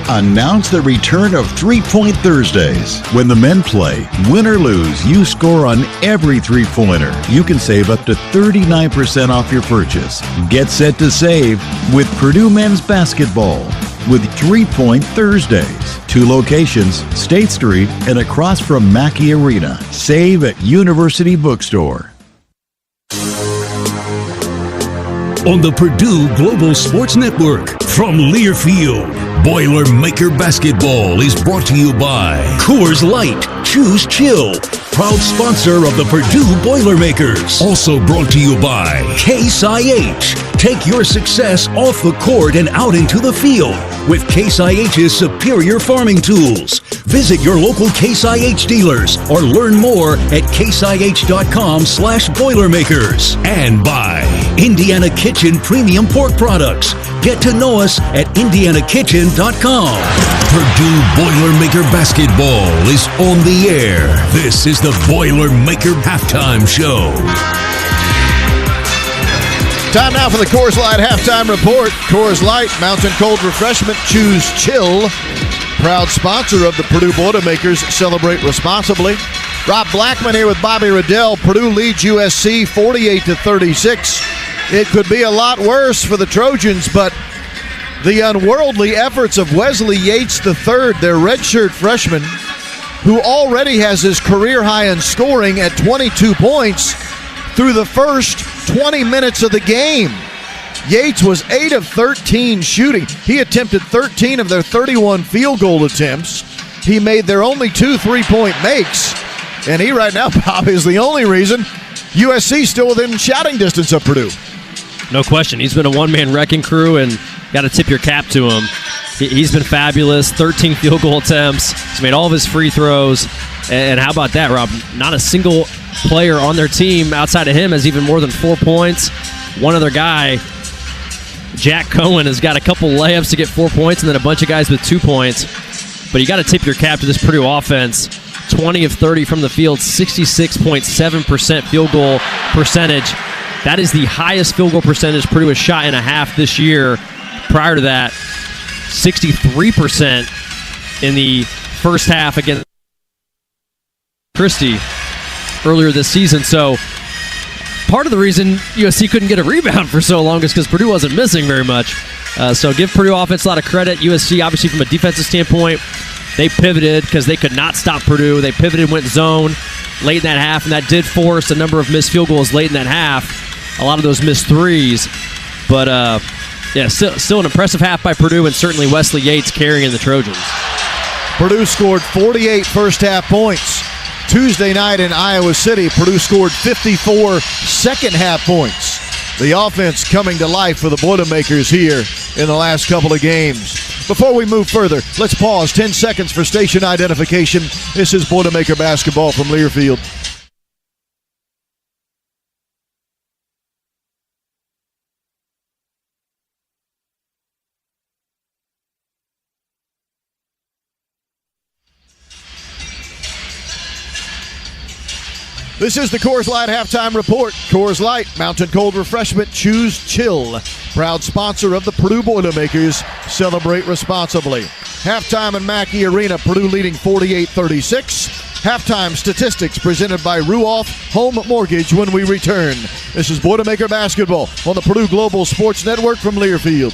announced the return of 3-Point Thursdays. When the men play, win or lose, you score on every three-pointer. You can save up to 39% off your purchase. Get set to save with Purdue men's basketball with 3-Point Thursdays. 2 locations, State Street and across from Mackey Arena. Save at University Bookstore. On the Purdue Global Sports Network from Learfield, Boilermaker Basketball is brought to you by Coors Light. Choose chill. Proud sponsor of the Purdue Boilermakers. Also brought to you by Case IH. Take your success off the court and out into the field with Case IH's superior farming tools. Visit your local Case IH dealers or learn more at caseih.com/Boilermakers. And by Indiana Kitchen Premium Pork Products. Get to know us at indianakitchen.com. Purdue Boilermaker Basketball is on the air. This is the Boilermaker Halftime Show. Time now for the Coors Light halftime report. Coors Light, mountain cold refreshment. Choose chill. Proud sponsor of the Purdue Boilermakers. Celebrate responsibly. Rob Blackman here with Bobby Riddell. Purdue leads USC 48-36. It could be a lot worse for the Trojans, but the unworldly efforts of Wesley Yates III, their redshirt freshman, who already has his career high in scoring at 22 points through the first 20 minutes of the game. Yates was 8 of 13 shooting. He attempted 13 of their 31 field goal attempts. He made their only 2 3-point makes. And he right now, Bob, is the only reason USC still within shouting distance of Purdue. No question. He's been a one-man wrecking crew, and got to tip your cap to him. He's been fabulous. 13 field goal attempts. He's made all of his free throws. And how about that, Rob? Not a single player on their team outside of him has even more than 4 points. One other guy, Jack Cohen, has got a couple layups to get 4 points, and then a bunch of guys with 2 points. But you got to tip your cap to this Purdue offense. 20 of 30 from the field, 66.7% field goal percentage. That is the highest field goal percentage Purdue has shot in a half this year. Prior to that, 63% in the first half against Christie. earlier this season. So part of the reason USC couldn't get a rebound for so long is because Purdue wasn't missing very much. So give Purdue offense a lot of credit. USC, obviously, from a defensive standpoint, they pivoted because they could not stop Purdue. They pivoted, went zone late in that half, and that did force a number of missed field goals late in that half. A lot of those missed threes. But, still an impressive half by Purdue, and certainly Wesley Yates carrying the Trojans. Purdue scored 48 first-half points. Tuesday night in Iowa City, Purdue scored 54 second-half points. The offense coming to life for the Boilermakers here in the last couple of games. Before we move further, let's pause 10 seconds for station identification. This is Boilermaker Basketball from Learfield. This is the Coors Light Halftime Report. Coors Light, mountain cold refreshment, choose chill. Proud sponsor of the Purdue Boilermakers. Celebrate responsibly. Halftime in Mackey Arena, Purdue leading 48-36. Halftime statistics presented by Ruoff Home Mortgage when we return. This is Boilermaker Basketball on the Purdue Global Sports Network from Learfield.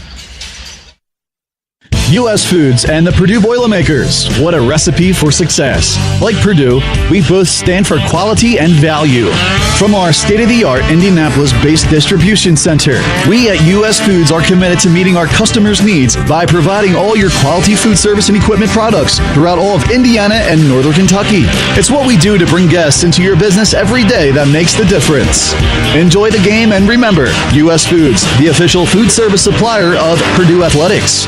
U.S. Foods and the Purdue Boilermakers. What a recipe for success. Like Purdue, we both stand for quality and value. From our state-of-the-art Indianapolis-based distribution center, we at U.S. Foods are committed to meeting our customers' needs by providing all your quality food service and equipment products throughout all of Indiana and Northern Kentucky. It's what we do to bring guests into your business every day that makes the difference. Enjoy the game and remember, U.S. Foods, the official food service supplier of Purdue Athletics.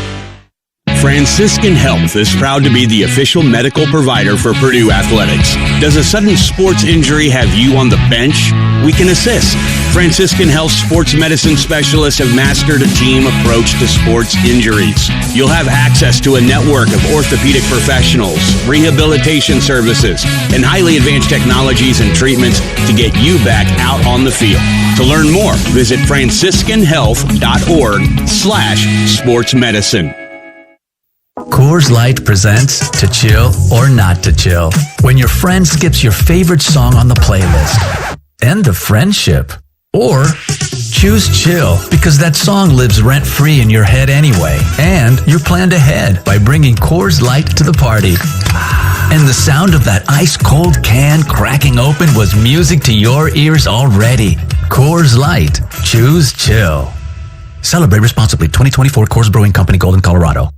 Franciscan Health is proud to be the official medical provider for Purdue Athletics. Does a sudden sports injury have you on the bench? We can assist. Franciscan Health sports medicine specialists have mastered a team approach to sports injuries. You'll have access to a network of orthopedic professionals, rehabilitation services, and highly advanced technologies and treatments to get you back out on the field. To learn more, visit franciscanhealth.org/sportsmedicine. Coors Light presents To Chill or Not to Chill. When your friend skips your favorite song on the playlist. End of friendship. Or choose chill because that song lives rent-free in your head anyway. And you're planned ahead by bringing Coors Light to the party. And the sound of that ice-cold can cracking open was music to your ears already. Coors Light. Choose chill. Celebrate responsibly. 2024 Coors Brewing Company, Golden, Colorado.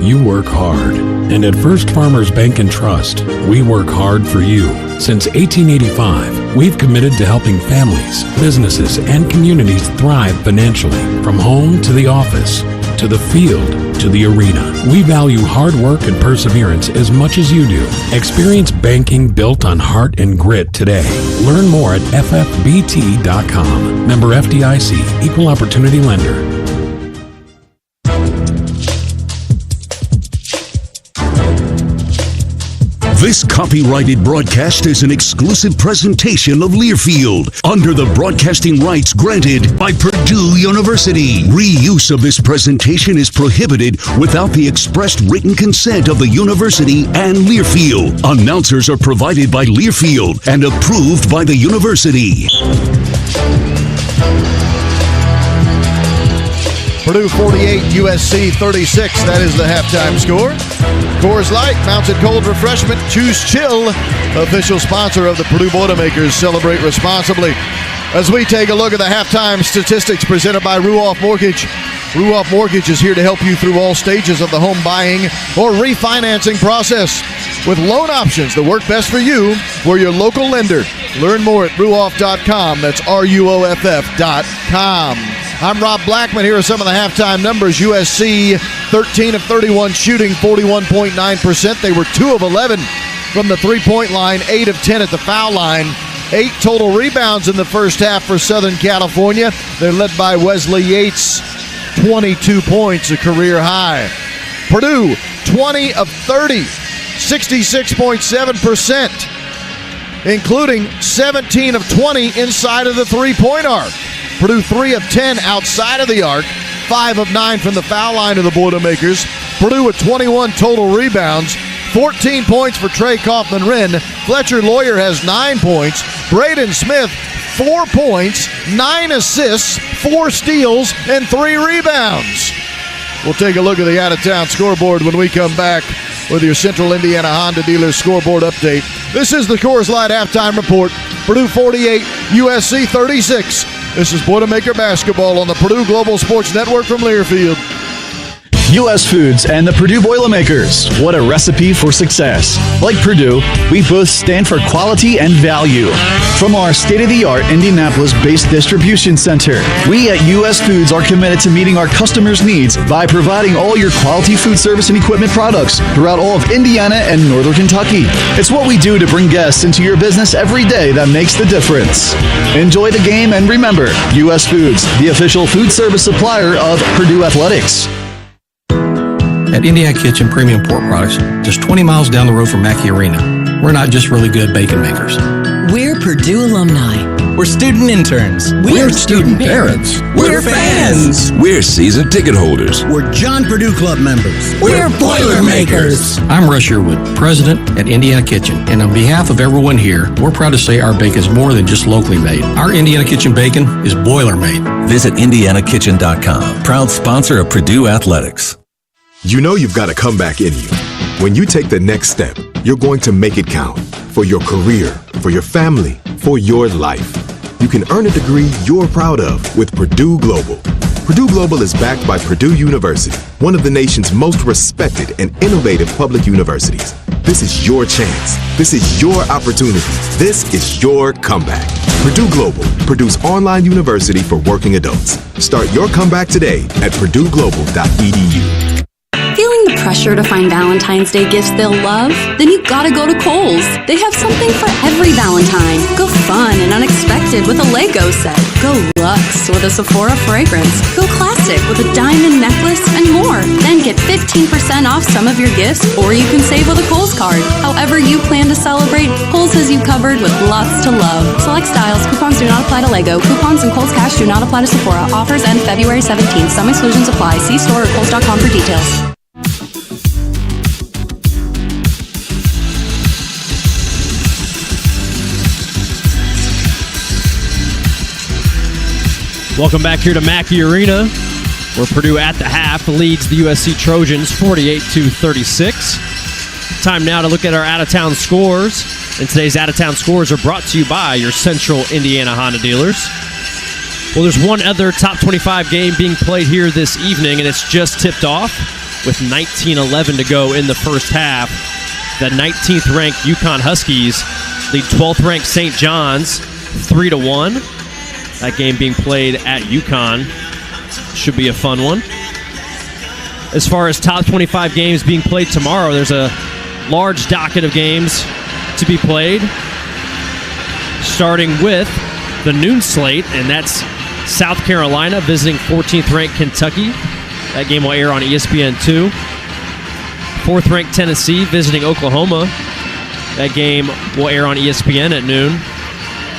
You work hard, and at First Farmers Bank and Trust, we work hard for you. Since 1885, we've committed to helping families, businesses, and communities thrive financially. From home to the office, to the field, to the arena. We value hard work and perseverance as much as you do. Experience banking built on heart and grit today. Learn more at ffbt.com. Member FDIC, Equal Opportunity Lender. This copyrighted broadcast is an exclusive presentation of Learfield under the broadcasting rights granted by Purdue University. Reuse of this presentation is prohibited without the expressed written consent of the university and Learfield. Announcers are provided by Learfield and approved by the university. Purdue 48, USC 36. That is the halftime score. Coors Light, mountain cold refreshment, choose chill. Official sponsor of the Purdue Boilermakers. Celebrate responsibly. As we take a look at the halftime statistics presented by Ruoff Mortgage. Ruoff Mortgage is here to help you through all stages of the home buying or refinancing process. With loan options that work best for you, we're your local lender. Learn more at ruoff.com. That's RUOFF.com. I'm Rob Blackman. Here are some of the halftime numbers. USC, 13 of 31 shooting, 41.9%. They were 2 of 11 from the three-point line, 8 of 10 at the foul line. 8 total rebounds in the first half for Southern California. They're led by Wesley Yates, 22 points, a career high. Purdue, 20 of 30, 66.7%, including 17 of 20 inside of the three-point arc. Purdue 3 of 10 outside of the arc, 5 of 9 from the foul line of the Boilermakers. Purdue with 21 total rebounds, 14 points for Trey Kaufman-Wren. Fletcher Lawyer has 9 points. Braden Smith, 4 points, 9 assists, 4 steals, and 3 rebounds. We'll take a look at the out-of-town scoreboard when we come back with your Central Indiana Honda Dealers scoreboard update. This is the Coors Light Halftime Report. Purdue 48, USC 36. This is Boilermaker Basketball on the Purdue Global Sports Network from Learfield. U.S. Foods and the Purdue Boilermakers. What a recipe for success. Like Purdue, we both stand for quality and value. From our state-of-the-art Indianapolis-based distribution center, we at U.S. Foods are committed to meeting our customers' needs by providing all your quality food service and equipment products throughout all of Indiana and Northern Kentucky. It's what we do to bring guests into your business every day that makes the difference. Enjoy the game and remember, U.S. Foods, the official food service supplier of Purdue Athletics. At Indiana Kitchen Premium Pork Products, just 20 miles down the road from Mackey Arena, we're not just really good bacon makers. We're Purdue alumni. We're student interns. We're student parents. We're fans. We're season ticket holders. We're John Purdue Club members. We're Boilermakers. I'm Russ Sherwood, president at Indiana Kitchen, and on behalf of everyone here, we're proud to say our bacon is more than just locally made. Our Indiana Kitchen bacon is boiler made. Visit IndianaKitchen.com, proud sponsor of Purdue Athletics. You know you've got a comeback in you. When you take the next step, you're going to make it count. For your career, for your family, for your life. You can earn a degree you're proud of with Purdue Global. Purdue Global is backed by Purdue University, one of the nation's most respected and innovative public universities. This is your chance. This is your opportunity. This is your comeback. Purdue Global, Purdue's online university for working adults. Start your comeback today at purdueglobal.edu. Feeling the pressure to find Valentine's Day gifts they'll love? Then you gotta go to Kohl's. They have something for every Valentine. Go fun and unexpected with a Lego set. Go luxe with a Sephora fragrance. Go classic with a diamond necklace and more. Then get 15% off some of your gifts, or you can save with a Kohl's card. However you plan to celebrate, Kohl's has you covered with lots to love. Select styles. Coupons do not apply to Lego. Coupons and Kohl's Cash do not apply to Sephora. Offers end February 17th. Some exclusions apply. See store or Kohl's.com for details. Welcome back here to Mackey Arena, where Purdue at the half leads the USC Trojans 48-36. Time now to look at our out-of-town scores. And today's out-of-town scores are brought to you by your Central Indiana Honda dealers. Well, there's one other top 25 game being played here this evening, and it's just tipped off with 19:11 to go in the first half. The 19th-ranked UConn Huskies lead 12th-ranked St. John's 3-1. That game being played at UConn. Should be a fun one. As far as top 25 games being played tomorrow, there's a large docket of games to be played. Starting with the noon slate, and that's South Carolina visiting 14th-ranked Kentucky. That game will air on ESPN2. 4th-ranked Tennessee visiting Oklahoma. That game will air on ESPN at noon.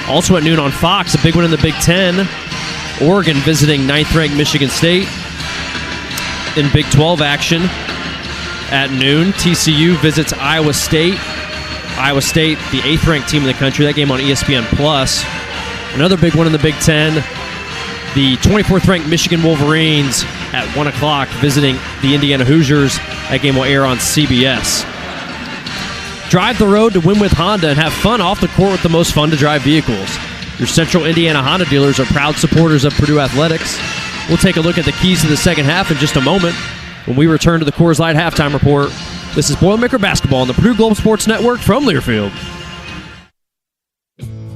Also at noon on Fox, a big one in the Big Ten. Oregon visiting 9th-ranked Michigan State. In Big 12 action at noon, TCU visits Iowa State. Iowa State, the 8th-ranked team in the country. That game on ESPN+. Another big one in the Big Ten. The 24th-ranked Michigan Wolverines at 1 o'clock visiting the Indiana Hoosiers. That game will air on CBS. Drive the road to win with Honda and have fun off the court with the most fun-to-drive vehicles. Your Central Indiana Honda dealers are proud supporters of Purdue Athletics. We'll take a look at the keys to the second half in just a moment when we return to the Coors Light Halftime Report. This is Boilermaker Basketball on the Purdue Global Sports Network from Learfield.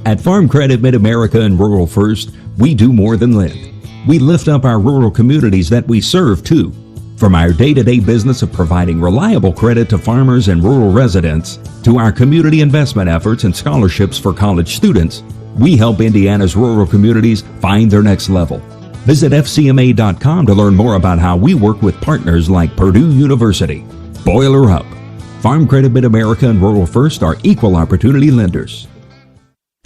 At Farm Credit Mid-America and Rural First, we do more than lend. We lift up our rural communities that we serve, too. From our day-to-day business of providing reliable credit to farmers and rural residents, to our community investment efforts and scholarships for college students, we help Indiana's rural communities find their next level. Visit FCMA.com to learn more about how we work with partners like Purdue University. Boiler up. Farm Credit Mid-America and Rural First are equal opportunity lenders.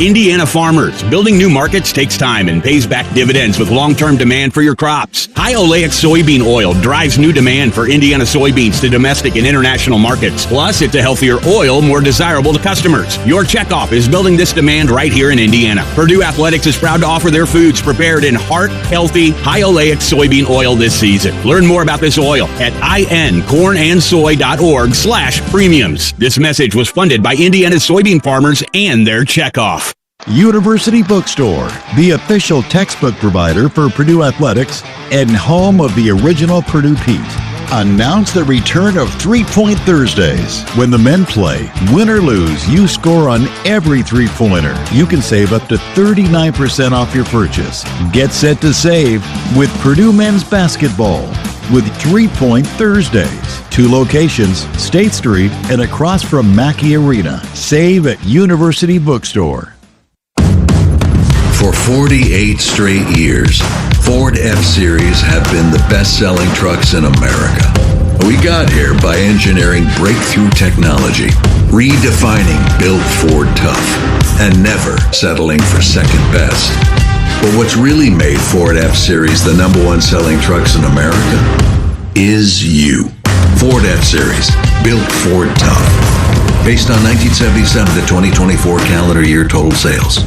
Indiana farmers, building new markets takes time and pays back dividends with long-term demand for your crops. High oleic soybean oil drives new demand for Indiana soybeans to domestic and international markets. Plus, it's a healthier oil, more desirable to customers. Your checkoff is building this demand right here in Indiana. Purdue Athletics is proud to offer their foods prepared in heart-healthy, high oleic soybean oil this season. Learn more about this oil at incornandsoy.org/premiums. This message was funded by Indiana's soybean farmers and their checkoff. University Bookstore, the official textbook provider for Purdue Athletics and home of the original Purdue Pete, announced the return of 3-Point Thursdays. When the men play, win or lose, you score on every three-pointer. You can save up to 39% off your purchase. Get set to save with Purdue Men's Basketball with 3-Point Thursdays. 2 locations, State Street and across from Mackey Arena. Save at University Bookstore. For 48 straight years, Ford F-Series have been the best-selling trucks in America. We got here by engineering breakthrough technology, redefining Built Ford Tough, and never settling for second best. But what's really made Ford F-Series the #1 selling trucks in America is you. Ford F-Series, Built Ford Tough. Based on 1977 to 2024 calendar year total sales.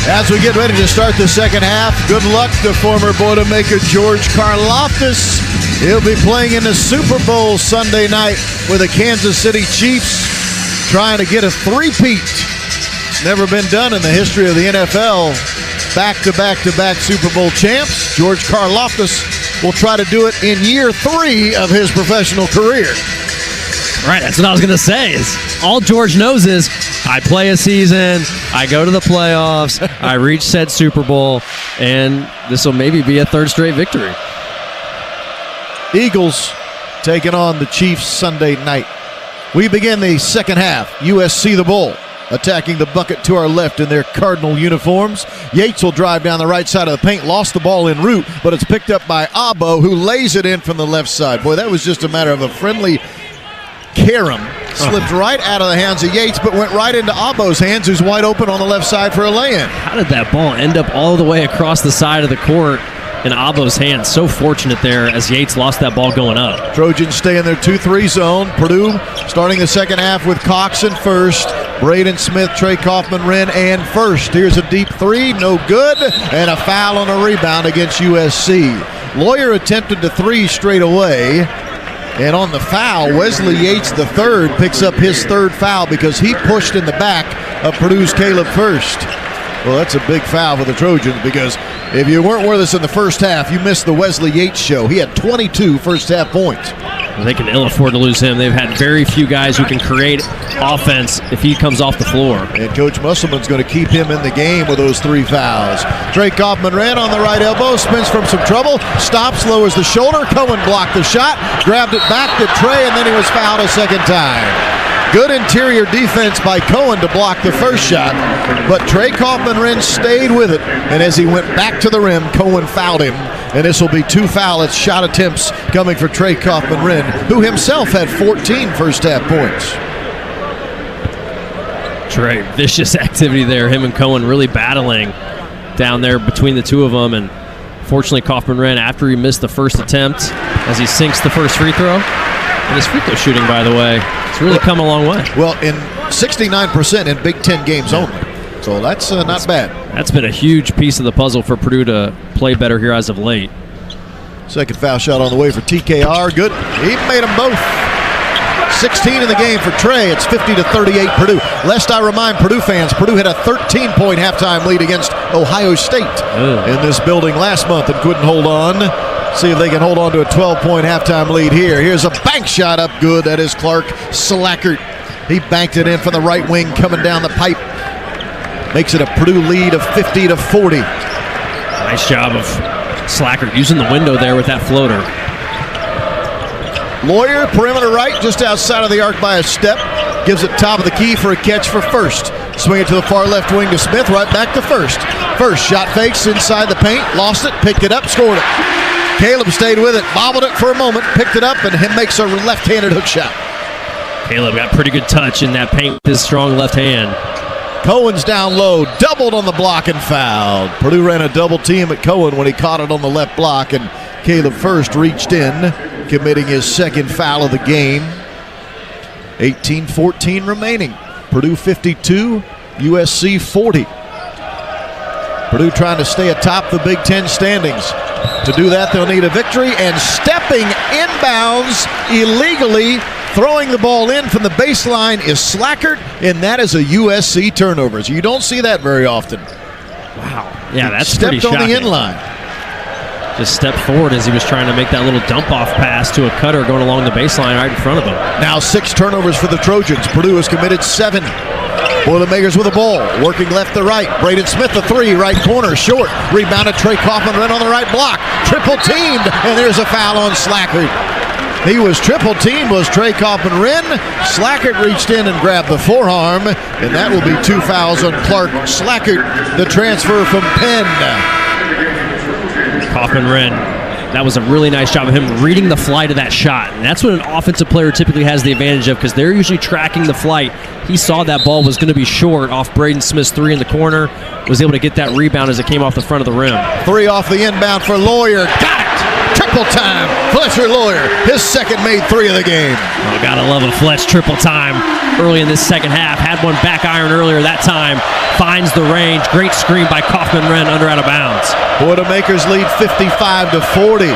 As we get ready to start the second half, good luck to former Boilermaker George Karlaftis. He'll be playing in the Super Bowl Sunday night with the Kansas City Chiefs, trying to get a three-peat. It's never been done in the history of the NFL. Back-to-back-to-back Super Bowl champs. George Karlaftis will try to do it in year 3 of his professional career. Right, that's what I was going to say. Is all George knows is I play a season, I go to the playoffs, I reach said Super Bowl, and this will maybe be a 3rd straight victory. Eagles taking on the Chiefs Sunday night. We begin the second half. USC the Bull attacking the bucket to our left in their Cardinal uniforms. Yates will drive down the right side of the paint, lost the ball en route, but it's picked up by Abo, who lays it in from the left side. Boy, that was just a matter of a friendly carom. Slipped right out of the hands of Yates, but went right into Abo's hands, who's wide open on the left side for a lay-in. How did that ball end up all the way across the side of the court in Abo's hands? So fortunate there as Yates lost that ball going up. Trojans stay in their 2-3 zone. Purdue starting the second half with Cox in first, Braden Smith, Trey Kaufman-Wren, and first. Here's a deep three, no good, and a foul on a rebound against USC. Lawyer attempted the three straight away. And on the foul, Wesley Yates III picks up his 3rd foul because he pushed in the back of Purdue's Caleb First. Well, that's a big foul for the Trojans because if you weren't with us in the first half, you missed the Wesley Yates show. He had 22 first-half points. They can ill afford to lose him. They've had very few guys who can create offense if he comes off the floor. And Coach Musselman's going to keep him in the game with those 3 fouls. Trey Kaufman-Wren on the right elbow, spins from some trouble, stops, lowers the shoulder. Cohen blocked the shot, grabbed it back to Trey, and then he was fouled a second time. Good interior defense by Cohen to block the first shot, but Trey Kaufman-Wren stayed with it, and as he went back to the rim, Cohen fouled him, and this will be 2 foul shot attempts coming for Trey Kaufman-Wren, who himself had 14 first-half points. Trey, vicious activity there, him and Cohen really battling down there between the two of them, and fortunately Kaufman-Wren, after he missed the first attempt, as he sinks the first free throw, and his free throw shooting, by the way, it's really come a long way. Well, in 69% in Big Ten games only. So that's not bad. That's been a huge piece of the puzzle for Purdue to play better here as of late. Second foul shot on the way for TKR. Good. He made them both. 16 in the game for Trey. It's 50-38 Purdue. Lest I remind Purdue fans, Purdue had a 13-point halftime lead against Ohio State in this building last month and couldn't hold on. See if they can hold on to a 12-point halftime lead here. Here's a bank shot up good. That is Clark Slackert. He banked it in from the right wing coming down the pipe. Makes it a Purdue lead of 50-40. Nice job of Slackert using the window there with that floater. Lawyer, perimeter right, just outside of the arc by a step. Gives it top of the key for a catch for First. Swing it to the far left wing to Smith, right back to First. First shot fakes inside the paint, lost it, picked it up, scored it. Caleb stayed with it, bobbled it for a moment, picked it up, and makes a left-handed hook shot. Caleb got pretty good touch in that paint with his strong left hand. Cohen's down low, doubled on the block and fouled. Purdue ran a double team at Cohen when he caught it on the left block, and Caleb First reached in, committing his second foul of the game. 18-14 remaining. Purdue 52, USC 40. Purdue trying to stay atop the Big Ten standings. To do that, they'll need a victory, and stepping inbounds illegally, throwing the ball in from the baseline is Slackert, and that is a USC turnover. So you don't see that very often. Wow. Yeah, that's pretty shocking. Stepped on the inline. Just stepped forward as he was trying to make that little dump-off pass to a cutter going along the baseline right in front of him. Now 6 turnovers for the Trojans. Purdue has committed 7. Boilermakers with a ball, working left to right. Braden Smith, the 3, right corner, short. Rebounded Trey Kaufman-Renn on the right block. Triple teamed, and there's a foul on Slackert. He was triple teamed, was Trey Kaufman-Renn. Slackert reached in and grabbed the forearm, and that will be 2 fouls on Clark Slackert, the transfer from Penn. Kaufman-Renn, that was a really nice job of him reading the flight of that shot. And that's what an offensive player typically has the advantage of, because they're usually tracking the flight. He saw that ball was going to be short off Braden Smith's 3 in the corner, was able to get that rebound as it came off the front of the rim. 3 off the inbound for Lawyer. Got it! Triple time. Fletcher Lawyer, his second made 3 of the game. Oh, gotta love a Fletch triple time early in this second half. Had one back iron earlier that time. Finds the range. Great screen by Kaufman-Renn under out of bounds. Boilermakers lead 55-40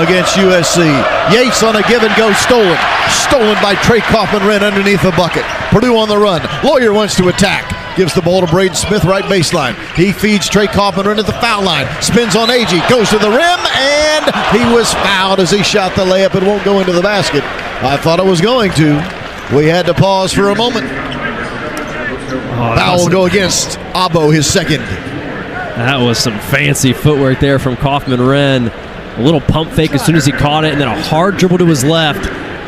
against USC. Yates on a give and go, stolen. Stolen by Trey Kaufman-Renn underneath the bucket. Purdue on the run. Lawyer wants to attack. Gives the ball to Braden Smith, right baseline. He feeds Trey Kaufman-Renn at the foul line. Spins on Agee. Goes to the rim, and he was fouled as he shot the layup. It won't go into the basket. I thought it was going to. We had to pause for a moment. Foul will go against Abo, his second. That was some fancy footwork there from Kaufman-Renn. A little pump fake as soon as he caught it, and then a hard dribble to his left.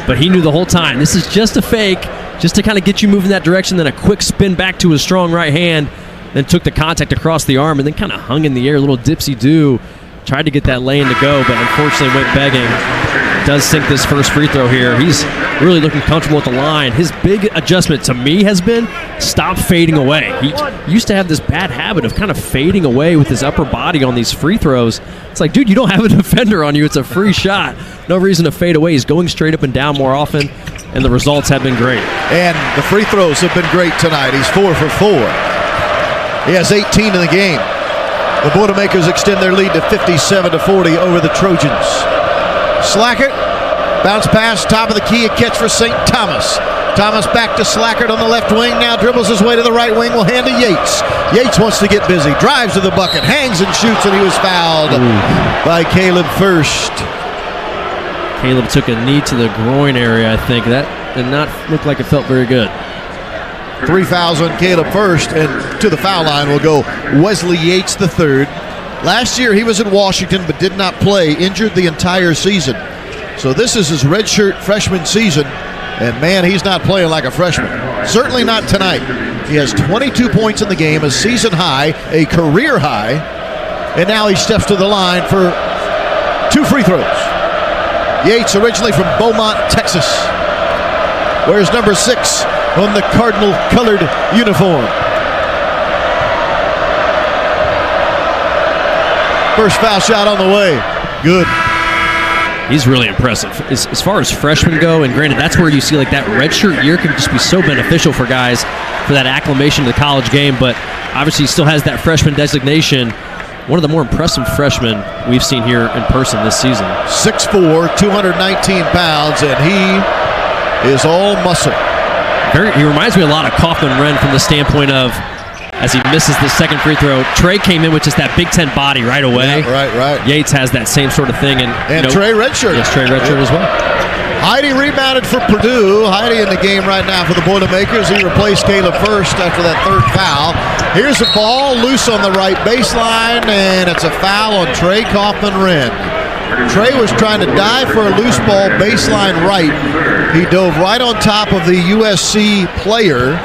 But he knew the whole time, this is just a fake, just to kind of get you moving that direction, then a quick spin back to his strong right hand, then took the contact across the arm, and then kind of hung in the air, a little dipsy-do. Tried to get that lane to go, but unfortunately went begging. Does sink this first free throw here. He's really looking comfortable at the line. His big adjustment to me has been stop fading away. He used to have this bad habit of kind of fading away with his upper body on these free throws. It's like, dude, you don't have a defender on you. It's a free shot. No reason to fade away. He's going straight up and down more often, and the results have been great. And the free throws have been great tonight. He's 4 for 4. He has 18 in the game. The Boilermakers extend their lead to 57-40 over the Trojans. Slackert, bounce pass, top of the key, a catch for St. Thomas. Thomas back to Slackert on the left wing, now dribbles his way to the right wing, will hand to Yates. Yates wants to get busy, drives to the bucket, hangs and shoots, and he was fouled by Caleb First. Caleb took a knee to the groin area, I think. That did not look like it felt very good. 3 fouls on Caleb First, and to the foul line will go Wesley Yates III. Last year he was at Washington but did not play, injured the entire season. So this is his redshirt freshman season, and man, he's not playing like a freshman. Certainly not tonight. He has 22 points in the game, a season high, a career high, and now he steps to the line for 2 free throws. Yates, originally from Beaumont, Texas, wears number 6 on the Cardinal-colored uniform. First foul shot on the way. Good. He's really impressive. As far as freshmen go, and granted, that's where you see like that redshirt year can just be so beneficial for guys for that acclimation to the college game, but obviously he still has that freshman designation. One of the more impressive freshmen we've seen here in person this season. 6'4", 219 pounds, and he is all muscle. He reminds me a lot of Kaufman-Renn from the standpoint of, as he misses the second free throw, Trey came in with just that Big Ten body right away. Yeah, right. Yates has that same sort of thing. And Trey redshirt. Yes, Trey redshirt as well. Heide rebounded for Purdue. Heide in the game right now for the Boilermakers. He replaced Caleb First after that third foul. Here's a ball loose on the right baseline, and it's a foul on Trey Kaufman-Renn. Trey was trying to dive for a loose ball baseline right. He dove right on top of the USC player,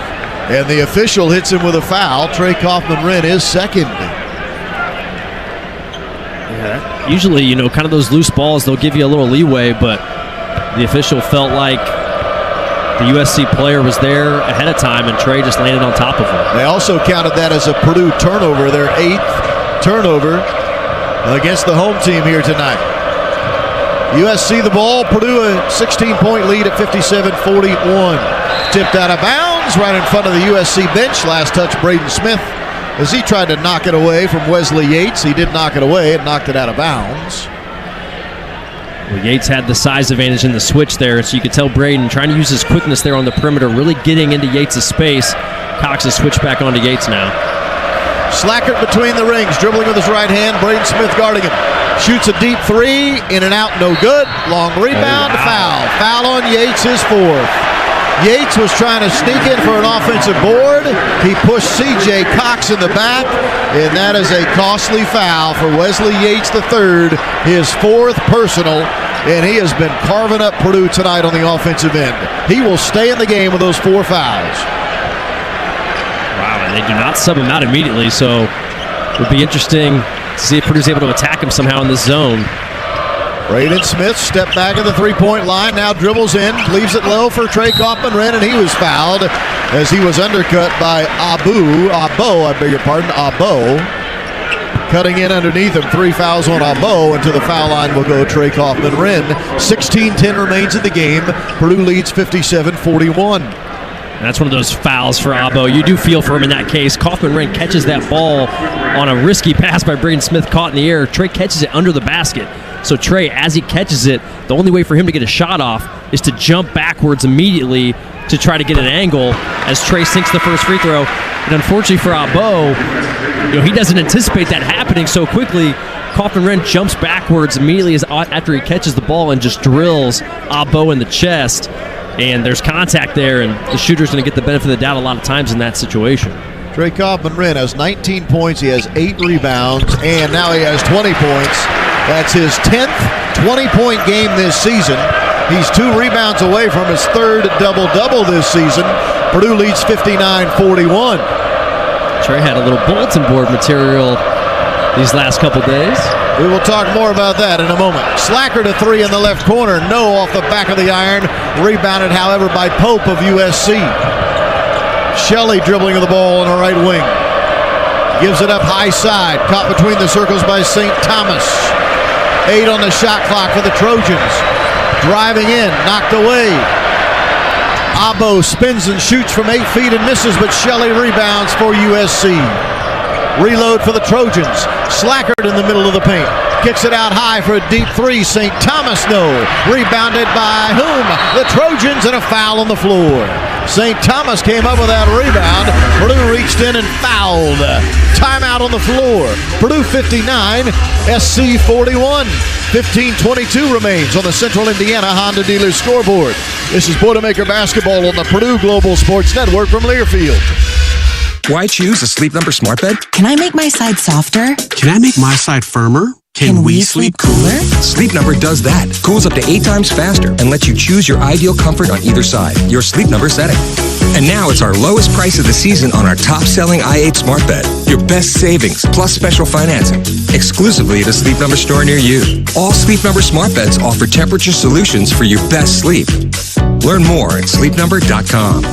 and the official hits him with a foul. Trey Kaufman-Renn is second. Yeah, Usually, kind of those loose balls, they'll give you a little leeway, but the official felt like the USC player was there ahead of time, and Trey just landed on top of him. They also counted that as a Purdue turnover, their 8th turnover against the home team here tonight. USC the ball, Purdue a 16-point lead at 57-41. Tipped out of bounds right in front of the USC bench. Last touch, Braden Smith, as he tried to knock it away from Wesley Yates. He did knock it away and knocked it out of bounds. Well, Yates had the size advantage in the switch there, so you could tell Braden trying to use his quickness there on the perimeter, really getting into Yates' space. Cox has switched back onto Yates now. Slackert between the rings, dribbling with his right hand. Braden Smith guarding him. Shoots a deep three, in and out, no good. Long rebound, foul. Foul on Yates, his 4th. Yates was trying to sneak in for an offensive board. He pushed C.J. Cox in the back, and that is a costly foul for Wesley Yates III, his 4th personal, and he has been carving up Purdue tonight on the offensive end. He will stay in the game with those 4 fouls. Wow, and they do not sub him out immediately, so it would be interesting to see if Purdue's able to attack him somehow in this zone. Braden Smith stepped back at the three-point line, now dribbles in, leaves it low for Trey Kaufman-Renn, and he was fouled as he was undercut by Abo, cutting in underneath him. 3 fouls on Abo, and to the foul line will go Trey Kaufman-Renn. 16-10 remains in the game. Purdue leads 57-41. That's one of those fouls for Abo. You do feel for him in that case. Kaufman-Renn catches that ball on a risky pass by Braden Smith, caught in the air. Trey catches it under the basket. So Trey, as he catches it, the only way for him to get a shot off is to jump backwards immediately to try to get an angle as Trey sinks the first free throw. And unfortunately for Abo, he doesn't anticipate that happening so quickly. Kaufman-Renn jumps backwards immediately after he catches the ball and just drills Abo in the chest. And there's contact there, and the shooter's going to get the benefit of the doubt a lot of times in that situation. Trey Kaufman-Renn has 19 points. He has 8 rebounds, and now he has 20 points. That's his 10th 20-point game this season. He's 2 rebounds away from his 3rd double-double this season. Purdue leads 59-41. Trey had a little bulletin board material these last couple days. We will talk more about that in a moment. Slacker to 3 in the left corner. No off the back of the iron. Rebounded, however, by Pope of USC. Shelley dribbling the ball on the right wing. Gives it up high side. Caught between the circles by St. Thomas. 8 on the shot clock for the Trojans. Driving in. Knocked away. Abo spins and shoots from 8 feet and misses, but Shelley rebounds for USC. Reload for the Trojans. Slackert in the middle of the paint. Kicks it out high for a deep 3. St. Thomas, no. Rebounded by whom? The Trojans, and a foul on the floor. St. Thomas came up with that rebound. Purdue reached in and fouled. Timeout on the floor. Purdue 59, SC 41. 15:22 remains on the Central Indiana Honda Dealer scoreboard. This is Boilermaker Basketball on the Purdue Global Sports Network from Learfield. Why choose a Sleep Number smart bed? Can I make my side softer? Can I make my side firmer? Can we sleep cooler? Sleep Number does that. Cools up to 8 times faster and lets you choose your ideal comfort on either side. Your Sleep Number setting. And now it's our lowest price of the season on our top-selling i8 smart bed. Your best savings plus special financing. Exclusively at a Sleep Number store near you. All Sleep Number smart beds offer temperature solutions for your best sleep. Learn more at sleepnumber.com.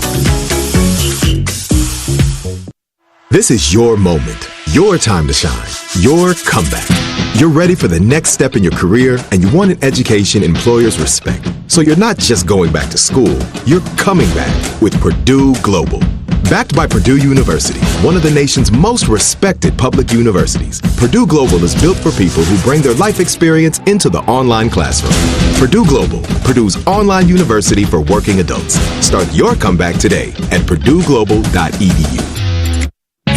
This is your moment, your time to shine, your comeback. You're ready for the next step in your career, and you want an education employers respect. So you're not just going back to school, you're coming back with Purdue Global. Backed by Purdue University, one of the nation's most respected public universities, Purdue Global is built for people who bring their life experience into the online classroom. Purdue Global, Purdue's online university for working adults. Start your comeback today at purdueglobal.edu.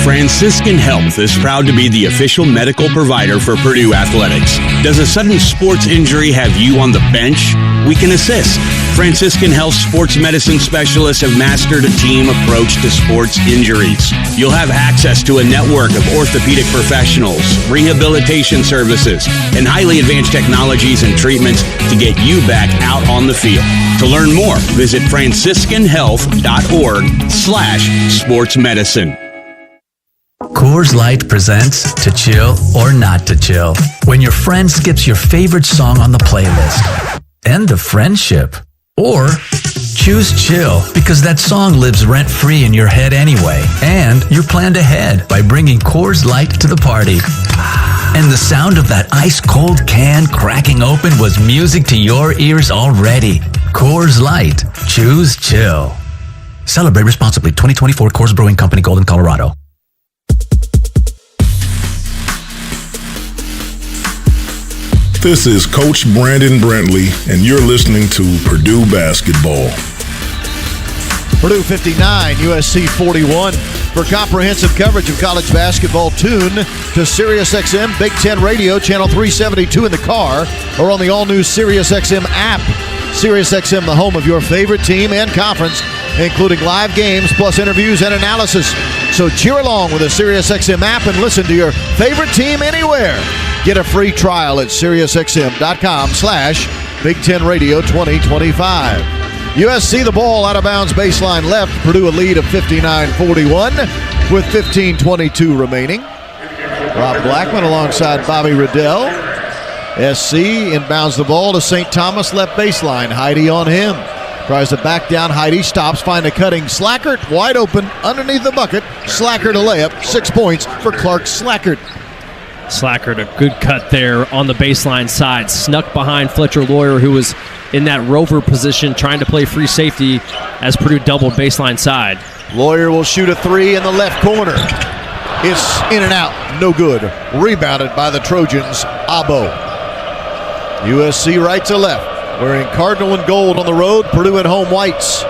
Franciscan Health is proud to be the official medical provider for Purdue Athletics. Does a sudden sports injury have you on the bench? We can assist. Franciscan Health sports medicine specialists have mastered a team approach to sports injuries. You'll have access to a network of orthopedic professionals, rehabilitation services, and highly advanced technologies and treatments to get you back out on the field. To learn more, visit franciscanhealth.org/sportsmedicine. Coors Light presents To Chill or Not to Chill. When your friend skips your favorite song on the playlist. End of friendship. Or choose chill because that song lives rent-free in your head anyway. And you're planned ahead by bringing Coors Light to the party. And the sound of that ice-cold can cracking open was music to your ears already. Coors Light. Choose chill. Celebrate responsibly. 2024 Coors Brewing Company, Golden, Colorado. This is Coach Brandon Brentley, and you're listening to Purdue Basketball. Purdue 59, USC 41. For comprehensive coverage of college basketball, tune to SiriusXM Big Ten Radio, channel 372 in the car, or on the all-new SiriusXM app. SiriusXM, the home of your favorite team and conference, including live games, plus interviews and analysis. So cheer along with the SiriusXM app and listen to your favorite team anywhere. Get a free trial at SiriusXM.com/Big Ten Radio 2025. USC the ball out of bounds baseline left. Purdue a lead of 59-41 with 15:22 remaining. Rob Blackman alongside Bobby Riddell. SC inbounds the ball to St. Thomas left baseline. Heide on him. Tries to back down. Heide stops. Find a cutting Slackert wide open underneath the bucket. Slackert a layup. 6 points for Clark Slackert. Slackert, a good cut there on the baseline side. Snuck behind Fletcher Lawyer, who was in that rover position trying to play free safety as Purdue doubled baseline side. Lawyer will shoot a three in the left corner. It's in and out. No good. Rebounded by the Trojans. Abo. USC right to left. Wearing cardinal and gold on the road. Purdue at home whites.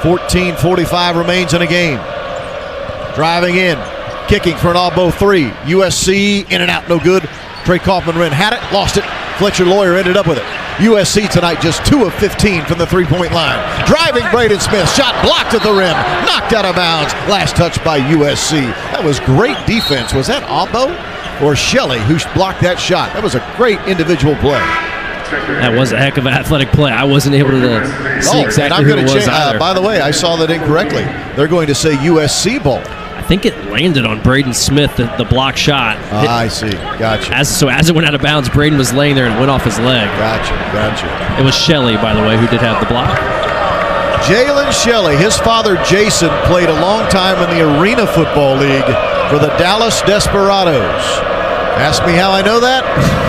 14:45 remains in a game. Driving in. Kicking for an Abo three. USC in and out. No good. Trey Kaufman-Renn had it. Lost it. Fletcher Lawyer ended up with it. USC tonight just 2 of 15 from the three-point line. Driving Braden Smith. Shot blocked at the rim. Knocked out of bounds. Last touch by USC. That was great defense. Was that Abo or Shelley who blocked that shot? That was a great individual play. That was a heck of an athletic play. I wasn't able to see exactly who it was either. By the way, I saw that incorrectly. They're going to say USC ball. I think it landed on Braden Smith, the block shot. I see. Gotcha. As it went out of bounds, Braden was laying there and went off his leg. Gotcha. It was Shelley, by the way, who did have the block. Jalen Shelley, his father Jason played a long time in the Arena Football League for the Dallas Desperados. Ask me how I know that?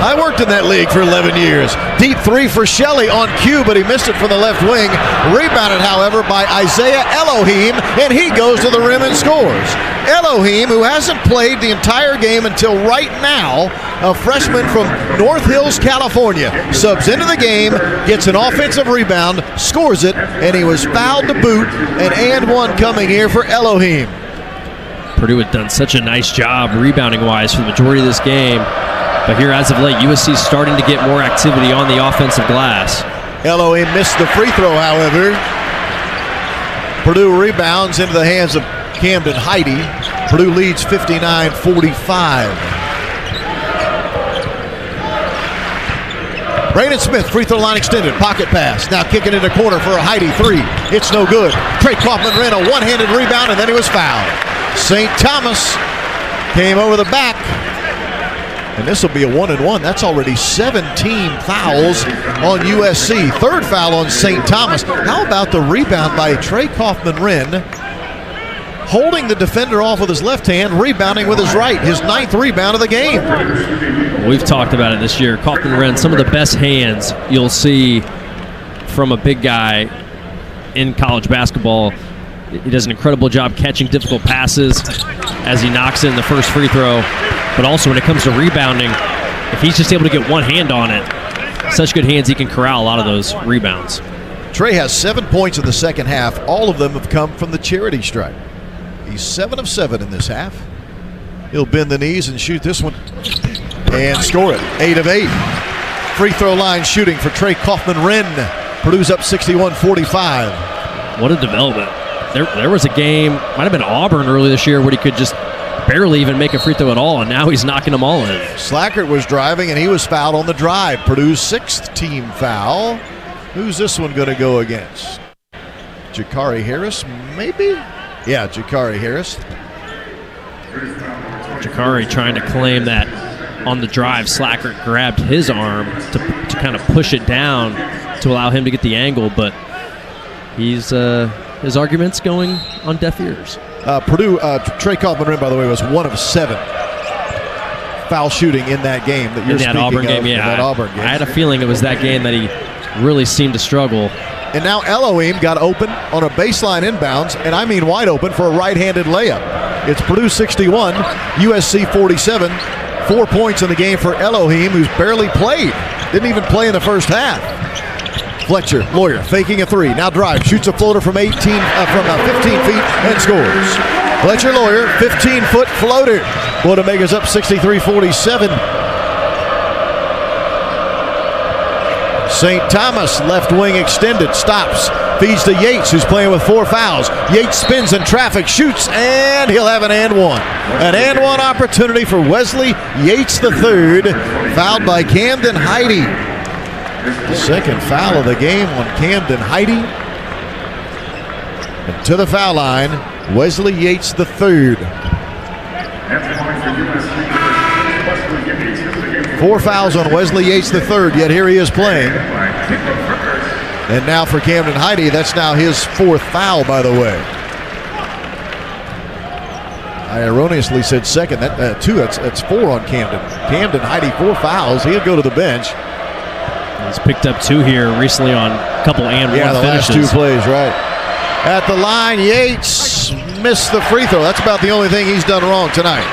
I worked in that league for 11 years. Deep three for Shelley on cue, but he missed it from the left wing. Rebounded, however, by Isaiah Elohim, and he goes to the rim and scores. Elohim, who hasn't played the entire game until right now, a freshman from North Hills, California, subs into the game, gets an offensive rebound, scores it, and he was fouled to boot, and one coming here for Elohim. Purdue had done such a nice job rebounding-wise for the majority of this game. But here, as of late, USC is starting to get more activity on the offensive glass. Elohim missed the free throw, however. Purdue rebounds into the hands of Camden Heide. Purdue leads 59-45. Braden Smith, free throw line extended, pocket pass. Now kicking into corner for a Heide three. It's no good. Trey Kaufman-Renn a one-handed rebound, and then he was fouled. St. Thomas came over the back, and this will be a 1-and-1. That's already 17 fouls on USC. Third foul on St. Thomas. How about the rebound by Trey Kaufman-Renn, holding the defender off with his left hand, rebounding with his right, his 9th rebound of the game. We've talked about it this year. Kaufman-Renn, some of the best hands you'll see from a big guy in college basketball. He does an incredible job catching difficult passes as he knocks in the first free throw. But also when it comes to rebounding, if he's just able to get one hand on it, such good hands, he can corral a lot of those rebounds. Trey has 7 points in the second half. All of them have come from the charity stripe. He's 7 of 7 in this half. He'll bend the knees and shoot this one and score it. 8 of 8. Free throw line shooting for Trey Kaufman-Renn. Purdue's up 61-45. What a development. There was a game, might have been Auburn early this year, where he could just barely even make a free throw at all, and now he's knocking them all in. Slackert was driving, and he was fouled on the drive. Purdue's 6th team foul. Who's this one going to go against? Jakari Harris, maybe? Yeah, Jakari Harris. Jakari trying to claim that on the drive, Slacker grabbed his arm to kind of push it down to allow him to get the angle, but his argument's going on deaf ears. Purdue, Trey Kaufman-Renn, by the way, was 1 of 7 foul shooting in that game that you're speaking Auburn of. game, yeah. That Auburn game. I had a feeling it was that game that he really seemed to struggle. And now Elohim got open on a baseline inbounds, and I mean wide open for a right-handed layup. It's Purdue 61, USC 47. 4 points in the game for Elohim, who's barely played. Didn't even play in the first half. Fletcher, Lawyer, faking a 3. Now drives, shoots a floater from 15 feet and scores. Fletcher, Lawyer, 15-foot floater. Boilermakers up 63-47. St. Thomas, left wing extended, stops, feeds to Yates, who's playing with 4 fouls. Yates spins in traffic, shoots, and he'll have an and one. An and one opportunity for Wesley Yates III, fouled by Camden Heide. The second foul of the game on Camden Heide. And to the foul line, Wesley Yates III. 4 fouls on Wesley Yates III, yet here he is playing. And now for Camden Heide, that's now his 4th foul, by the way. I erroneously said second. That's 4 on Camden. Camden Heide, 4 fouls. He'll go to the bench. He's picked up 2 here recently on a couple and one finishes. Last 2 plays, right. At the line, Yates missed the free throw. That's about the only thing he's done wrong tonight.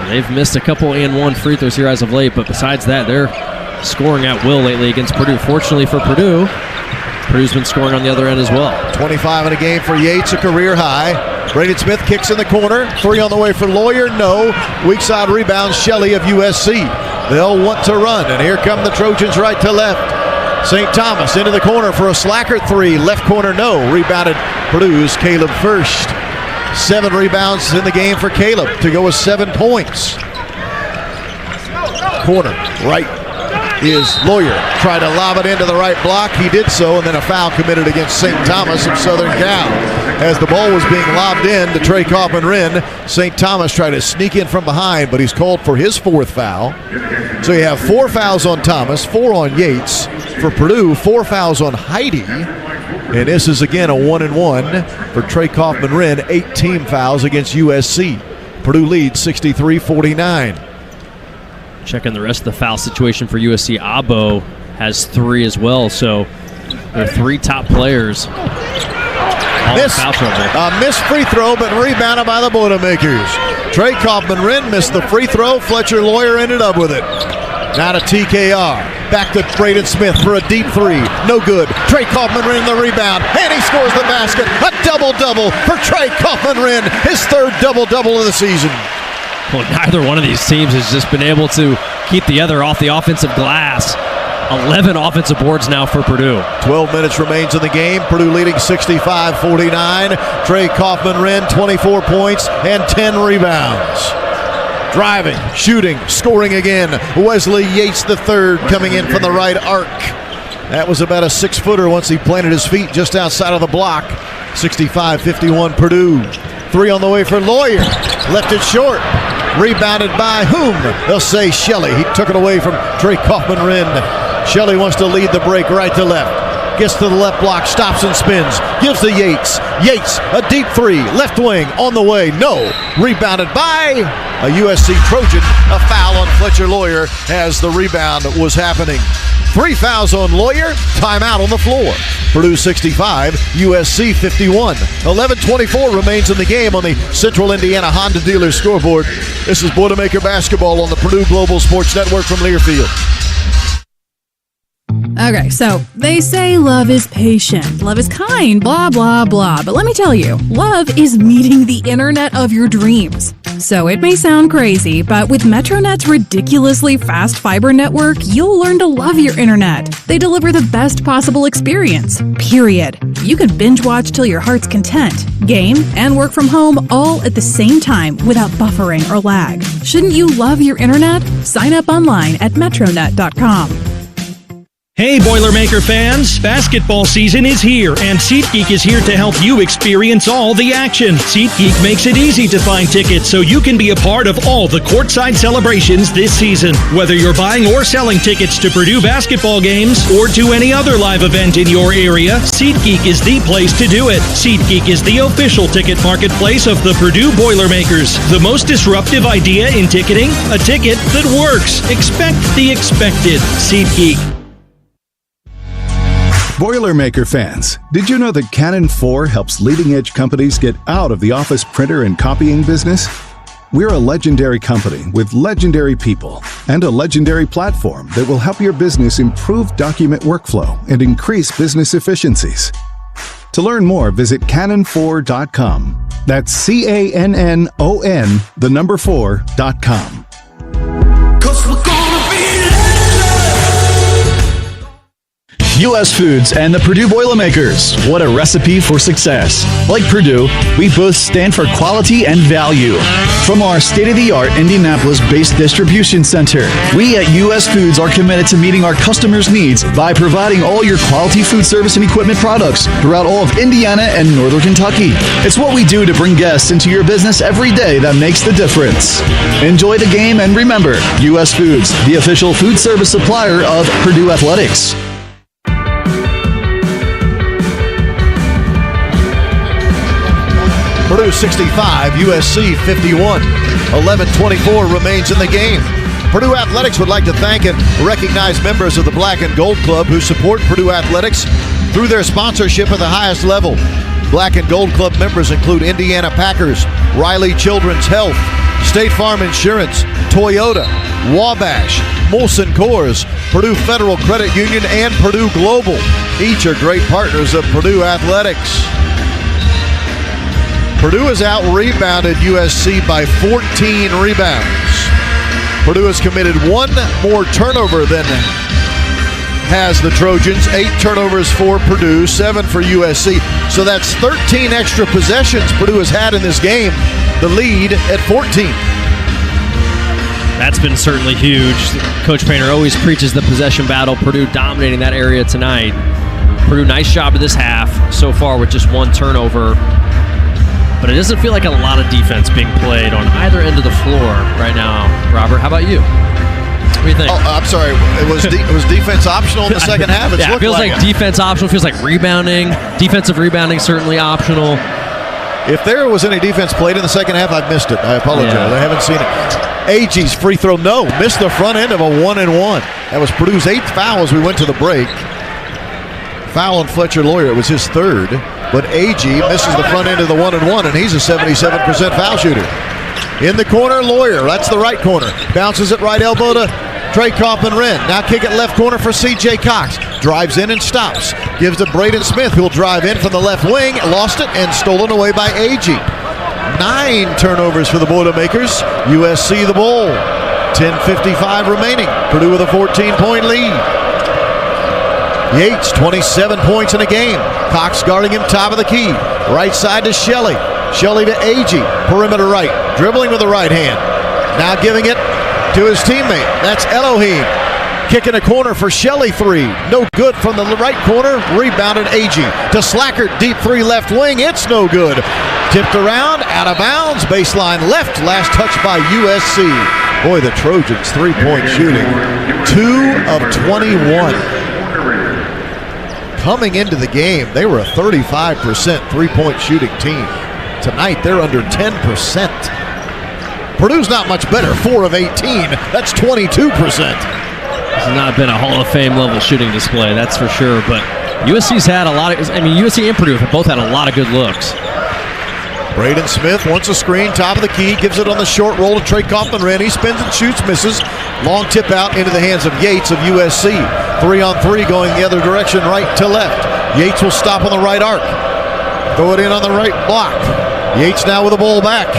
They've missed a couple and one free throws here as of late, but besides that, they're scoring at will lately against Purdue. Fortunately for Purdue, Purdue's been scoring on the other end as well. 25 in a game for Yates, a career high. Braden Smith kicks in the corner. 3 on the way for Lawyer, no. Weak side rebound, Shelley of USC. They'll want to run, and here come the Trojans right to left. St. Thomas into the corner for a Slacker 3. Left corner, no. Rebounded Purdue's Caleb First. 7 rebounds in the game for Caleb to go with 7 points. Corner, right is Lawyer. Tried to lob it into the right block. He did so, and then a foul committed against St. Thomas of Southern Cal. As the ball was being lobbed in to Trey Kaufman-Renn, St. Thomas tried to sneak in from behind, but he's called for his 4th foul. So you have 4 fouls on Thomas, 4 on Yates. For Purdue, 4 fouls on Heide. And this is again a 1-and-1 for Trey Kaufman-Renn. 8 team fouls against USC. Purdue leads 63-49. Checking the rest of the foul situation for USC. Abo has 3 as well, so their 3 top players all in foul trouble. A missed free throw, but rebounded by the Boilermakers. Trey Kaufman-Renn missed the free throw. Fletcher Lawyer ended up with it. Now to TKR. Back to Braden Smith for a deep 3. No good. Trey Kaufman-Renn the rebound. And he scores the basket. A double-double for Trey Kaufman-Renn. His 3rd double-double of the season. Well, neither one of these teams has just been able to keep the other off the offensive glass. 11 offensive boards now for Purdue. 12 minutes remains in the game. Purdue leading 65-49. Trey Kaufman-Renn, 24 points and 10 rebounds. Driving, shooting, scoring again. Wesley Yates III coming in from the right arc. That was about a 6-footer once he planted his feet just outside of the block. 65-51 Purdue. 3 on the way for Lawyer. Left it short. Rebounded by whom? They'll say Shelley. He took it away from Trey Kaufman-Renn. Shelley wants to lead the break right to left. Gets to the left block, stops and spins. Gives to Yates. Yates, a deep 3. Left wing, on the way. No. Rebounded by a USC Trojan. A foul on Fletcher Lawyer as the rebound was happening. 3 fouls on Lawyer. Timeout on the floor. Purdue 65, USC 51. 11:24 remains in the game on the Central Indiana Honda Dealer scoreboard. This is Boilermaker Basketball on the Purdue Global Sports Network from Learfield. Okay, so they say love is patient, love is kind, blah, blah, blah. But let me tell you, love is meeting the internet of your dreams. So it may sound crazy, but with MetroNet's ridiculously fast fiber network, you'll learn to love your internet. They deliver the best possible experience, period. You can binge watch till your heart's content, game, and work from home all at the same time without buffering or lag. Shouldn't you love your internet? Sign up online at metronet.com. Hey Boilermaker fans, basketball season is here and SeatGeek is here to help you experience all the action. SeatGeek makes it easy to find tickets so you can be a part of all the courtside celebrations this season. Whether you're buying or selling tickets to Purdue basketball games or to any other live event in your area, SeatGeek is the place to do it. SeatGeek is the official ticket marketplace of the Purdue Boilermakers. The most disruptive idea in ticketing? A ticket that works. Expect the expected. SeatGeek. Boilermaker fans, did you know that Canon 4 helps leading-edge companies get out of the office printer and copying business? We're a legendary company with legendary people and a legendary platform that will help your business improve document workflow and increase business efficiencies. To learn more, visit canon4.com. That's CANNON, 4.com. U.S. Foods and the Purdue Boilermakers. What a recipe for success. Like Purdue, we both stand for quality and value. From our state-of-the-art Indianapolis-based distribution center, we at U.S. Foods are committed to meeting our customers' needs by providing all your quality food service and equipment products throughout all of Indiana and Northern Kentucky. It's what we do to bring guests into your business every day that makes the difference. Enjoy the game and remember, U.S. Foods, the official food service supplier of Purdue Athletics. Purdue 65, USC 51. 11:24 remains in the game. Purdue Athletics would like to thank and recognize members of the Black and Gold Club who support Purdue Athletics through their sponsorship at the highest level. Black and Gold Club members include Indiana Packers, Riley Children's Health, State Farm Insurance, Toyota, Wabash, Molson Coors, Purdue Federal Credit Union, and Purdue Global. Each are great partners of Purdue Athletics. Purdue has out-rebounded USC by 14 rebounds. Purdue has committed one more turnover than has the Trojans. 8 turnovers for Purdue, 7 for USC. So that's 13 extra possessions Purdue has had in this game. The lead at 14. That's been certainly huge. Coach Painter always preaches the possession battle. Purdue dominating that area tonight. Purdue, nice job of this half so far with just 1 turnover. But it doesn't feel like a lot of defense being played on either end of the floor right now. Robert, how about you? What do you think? Oh, I'm sorry. It was defense optional in the second half. It feels like defense optional. Feels like rebounding. Defensive rebounding certainly optional. If there was any defense played in the second half, I've missed it. I apologize. Yeah. I haven't seen it. Agee's free throw, no. Missed the front end of a 1-and-1. That was Purdue's 8th foul as we went to the break. Foul on Fletcher Lawyer. It was his 3rd. But Agee misses the front end of the 1-and-1, and he's a 77% foul shooter. In the corner, Lawyer. That's the right corner. Bounces it right elbow to Trey Kaufman-Wren. Now kick it left corner for C.J. Cox. Drives in and stops. Gives to Braden Smith, who'll drive in from the left wing. Lost it and stolen away by Agee. 9 turnovers for the Boilermakers. USC the ball. 10:55 remaining. Purdue with a 14-point lead. Yates, 27 points in a game. Cox guarding him top of the key. Right side to Shelley. Shelley to Agee. Perimeter right. Dribbling with the right hand. Now giving it to his teammate. That's Elohim. Kicking a corner for Shelley 3. No good from the right corner. Rebounded Agee. To Slackert. Deep 3 left wing. It's no good. Tipped around. Out of bounds. Baseline left. Last touch by USC. Boy, the Trojans 3-point shooting. 2 of 21. Coming into the game, they were a 35% three-point shooting team. Tonight, they're under 10%. Purdue's not much better, 4 of 18. That's 22%. This has not been a Hall of Fame level shooting display, that's for sure. But USC's had a lot of, USC and Purdue have both had a lot of good looks. Braden Smith wants a screen, top of the key, gives it on the short roll to Trey Kaufman-Wren. He spins and shoots, misses. Long tip out into the hands of Yates of USC. 3-on-3 going the other direction, right to left. Yates will stop on the right arc. Throw it in on the right block. Yates now with the ball back.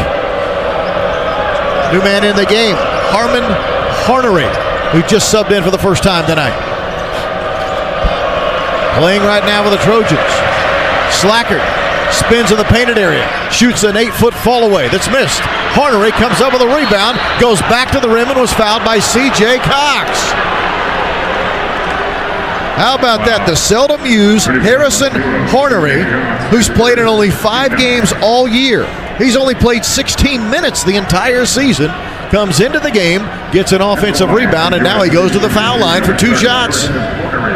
New man in the game, Harmon Harnery, who just subbed in for the first time tonight. Playing right now with the Trojans. Slackert spins in the painted area, shoots an 8-foot fall away that's missed. Harnery comes up with a rebound, goes back to the rim and was fouled by C.J. Cox. How about that? The seldom used Harrison Hornery, who's played in only 5 games all year. He's only played 16 minutes the entire season. Comes into the game, gets an offensive rebound, and now he goes to the foul line for 2 shots.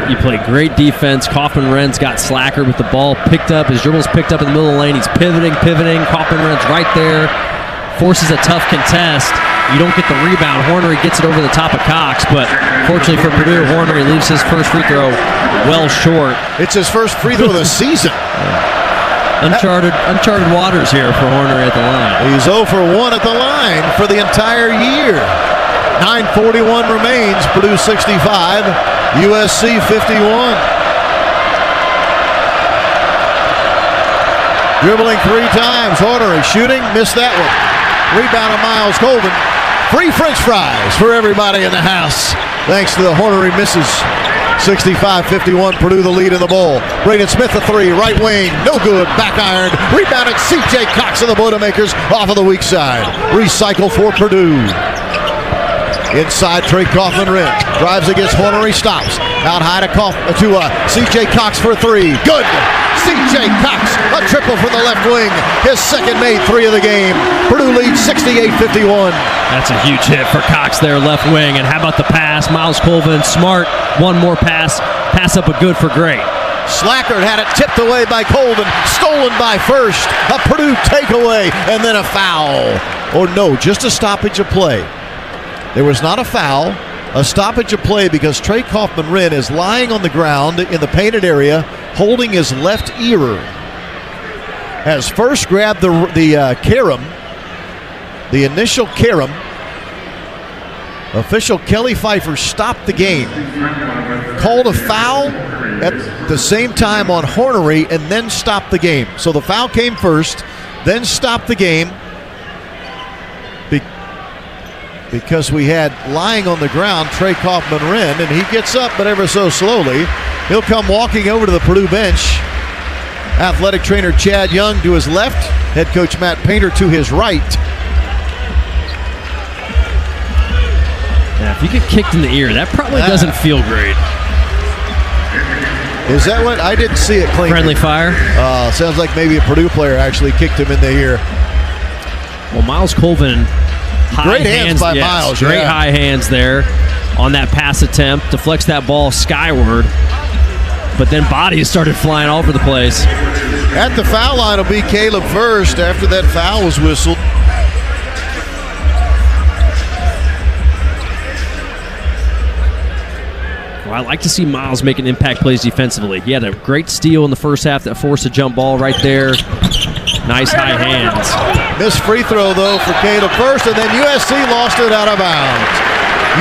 He played great defense. Kaufman-Wren's got slackered with the ball picked up. His dribble's picked up in the middle of the lane. He's pivoting. Kaufman-Wren's right there. Forces a tough contest. You don't get the rebound. Hornery gets it over the top of Cox, but fortunately for Purdue, Hornery leaves his first free throw well short. It's his first free throw of the season. Uncharted waters here for Hornery at the line. He's 0 for 1 at the line for the entire year. 9:41 remains. Purdue 65, USC 51. Dribbling 3 times. Hornery shooting, missed that one. Rebound of Miles Colvin. Free French fries for everybody in the house. Thanks to the Hornery misses. 65-51, Purdue the lead in the ball. Braden Smith the 3, right wing, no good, back iron. Rebounded C.J. Cox of the Boilermakers off of the weak side. Recycle for Purdue. Inside, Trey Kaufman-Wren drives against Hornery, stops. Out high to C.J. Cox for 3. Good! C.J. Cox, a triple from the left wing. His second made 3 of the game. Purdue leads 68-51. That's a huge hit for Cox there, left wing. And how about the pass? Miles Colvin, smart. One more pass. Pass up a good for great. Slackard had it tipped away by Colvin. Stolen by First. A Purdue takeaway. And then a foul. Or no, just a stoppage of play. There was not a foul. A stoppage of play because Trey Kaufman-Wren is lying on the ground in the painted area, holding his left ear. Has First grabbed the carom, the initial carom. Official Kelly Pfeiffer stopped the game. Called a foul at the same time on Hornery and then stopped the game. So the foul came first, then stopped the game. Because we had lying on the ground Trey Kaufman-Wren, and he gets up, but ever so slowly. He'll come walking over to the Purdue bench. Athletic trainer Chad Young to his left, head coach Matt Painter to his right. Now, if you get kicked in the ear, that probably doesn't feel great. Is that what? I didn't see it clean. Friendly fire? Sounds like maybe a Purdue player actually kicked him in the ear. Well, Miles Colvin, great hands by Miles. Great high hands there on that pass attempt. Deflects that ball skyward. But then bodies started flying all over the place. At the foul line will be Caleb First after that foul was whistled. Well, I like to see Miles making impact plays defensively. He had a great steal in the first half that forced a jump ball right there. Nice high hands. Missed free throw, though, for Caleb First, and then USC lost it out of bounds.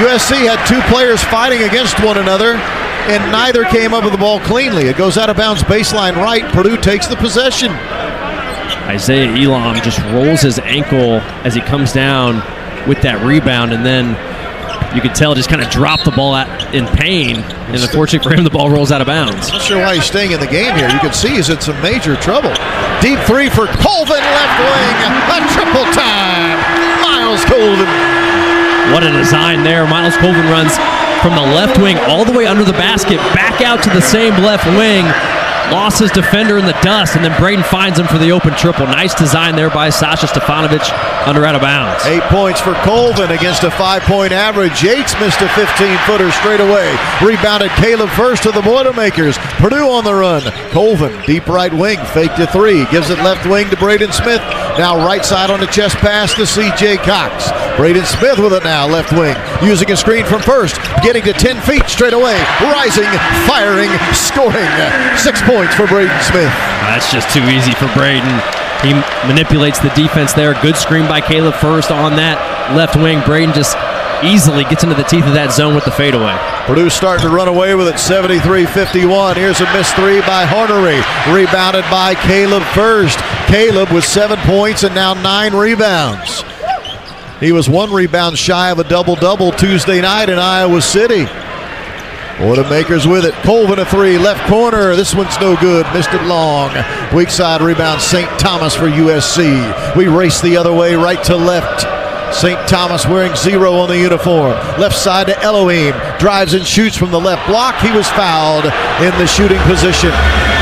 USC had 2 players fighting against one another, and neither came up with the ball cleanly. It goes out of bounds baseline right. Purdue takes the possession. Isaiah Elam just rolls his ankle as he comes down with that rebound, and then you could tell just kind of dropped the ball in pain, and unfortunately for him, the ball rolls out of bounds. Not sure why he's staying in the game here. You can see he's in some major trouble. Deep 3 for Colvin, left wing, a triple time. Miles Colvin. What a design there. Miles Colvin runs from the left wing all the way under the basket, back out to the same left wing. Lost his defender in the dust, and then Braden finds him for the open triple. Nice design there by Sasha Stefanovic, under out of bounds. 8 points for Colvin against a 5-point average. Yates missed a 15-footer straight away. Rebounded Caleb First to the Boilermakers. Purdue on the run. Colvin, deep right wing, faked a 3. Gives it left wing to Braden Smith. Now right side on the chest pass to C.J. Cox. Braden Smith with it now, left wing. Using a screen from First. Getting to 10 feet straight away. Rising, firing, scoring. 6 points for Braden Smith. That's just too easy for Braden. He manipulates the defense there. Good screen by Caleb First on that left wing. Braden just easily gets into the teeth of that zone with the fadeaway. Purdue starting to run away with it, 73-51. Here's a missed 3 by Hornery. Rebounded by Caleb First. Caleb with 7 points and now 9 rebounds. He was 1 rebound shy of a double-double Tuesday night in Iowa City. Boilermakers with it. Colvin a 3, left corner. This one's no good. Missed it long. Weak side rebound, St. Thomas for USC. We race the other way, right to left. St. Thomas wearing 0 on the uniform. Left side to Elohim. Drives and shoots from the left block. He was fouled in the shooting position.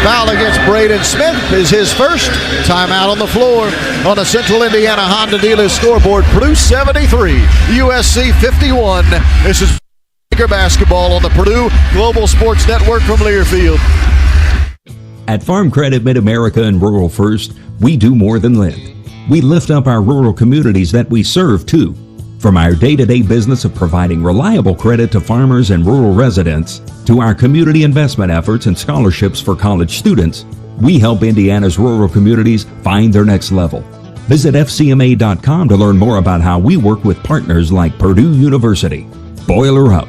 Foul against Braden Smith is his first. Timeout on the floor on the Central Indiana Honda Dealers scoreboard. Purdue 73, USC 51. This is Basketball on the Purdue Global Sports Network from Learfield. At Farm Credit Mid-America and Rural First, we do more than lend. We lift up our rural communities that we serve, too. From our day-to-day business of providing reliable credit to farmers and rural residents, to our community investment efforts and scholarships for college students, we help Indiana's rural communities find their next level. Visit fcma.com to learn more about how we work with partners like Purdue University. Boiler up.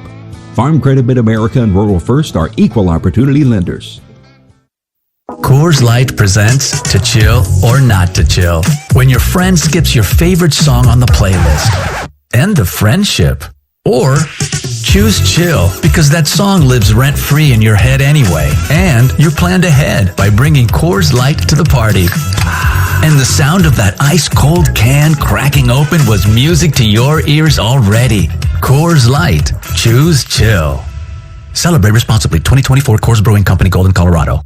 Farm Credit Mid-America and Rural First are equal opportunity lenders. Coors Light presents To Chill or Not to Chill. When your friend skips your favorite song on the playlist. End of friendship. Or choose chill because that song lives rent-free in your head anyway. And you're planned ahead by bringing Coors Light to the party. And the sound of that ice-cold can cracking open was music to your ears already. Coors Light. Choose chill. Celebrate responsibly. 2024 Coors Brewing Company, Golden, Colorado.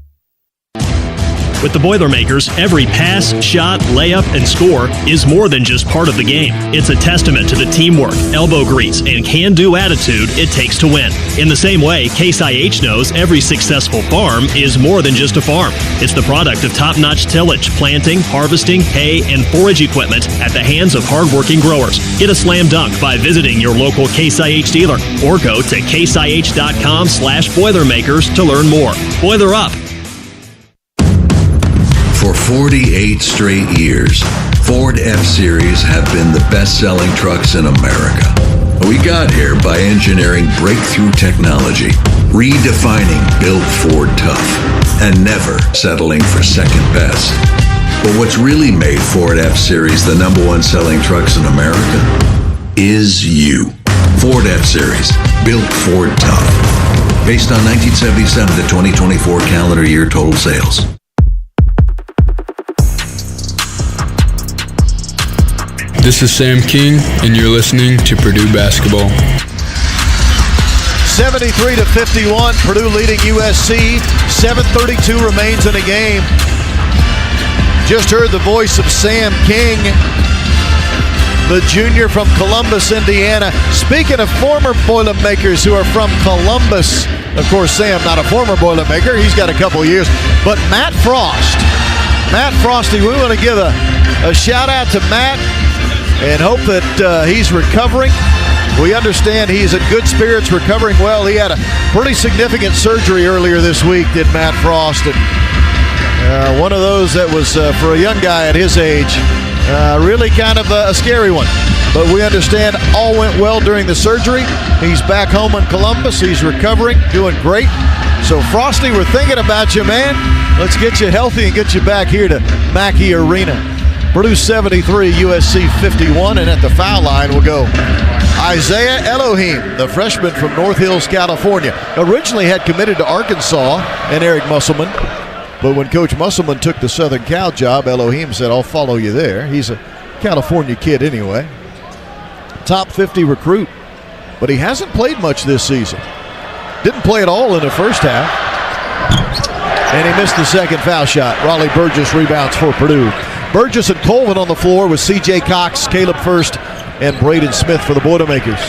With the Boilermakers, every pass, shot, layup, and score is more than just part of the game. It's a testament to the teamwork, elbow grease, and can-do attitude it takes to win. In the same way, Case IH knows every successful farm is more than just a farm. It's the product of top-notch tillage, planting, harvesting, hay, and forage equipment at the hands of hardworking growers. Get a slam dunk by visiting your local Case IH dealer or go to caseih.com/Boilermakers to learn more. Boiler up! For 48 straight years, Ford F-Series have been the best-selling trucks in America. We got here by engineering breakthrough technology, redefining Build Ford Tough, and never settling for second best. But what's really made Ford F-Series the #1 selling trucks in America is you. Ford F-Series, Built Ford Tough. Based on 1977 to 2024 calendar year total sales. This is Sam King, and you're listening to Purdue Basketball. 73-51, Purdue leading USC. 7:32 remains in the game. Just heard the voice of Sam King, the junior from Columbus, Indiana. Speaking of former Boilermakers who are from Columbus, of course, Sam, not a former Boilermaker. He's got a couple years. But Matt Frost. Matt Frosty, we want to give a shout out to Matt and hope that he's recovering. We understand he's in good spirits, recovering well. He had a pretty significant surgery earlier this week, did Matt Frost. And one of those that was, for a young guy at his age, really kind of a scary one. But we understand all went well during the surgery. He's back home in Columbus. He's recovering, doing great. So, Frosty, we're thinking about you, man. Let's get you healthy and get you back here to Mackey Arena. Purdue 73, USC 51, and at the foul line will go Isaiah Elohim, the freshman from North Hills, California. Originally had committed to Arkansas and Eric Musselman, but when Coach Musselman took the Southern Cal job, Elohim said, I'll follow you there. He's a California kid anyway. Top 50 recruit, but he hasn't played much this season. Didn't play at all in the first half. And he missed the second foul shot. Raleigh Burgess rebounds for Purdue. Burgess and Colvin on the floor with C.J. Cox, Caleb First, and Braden Smith for the Boilermakers.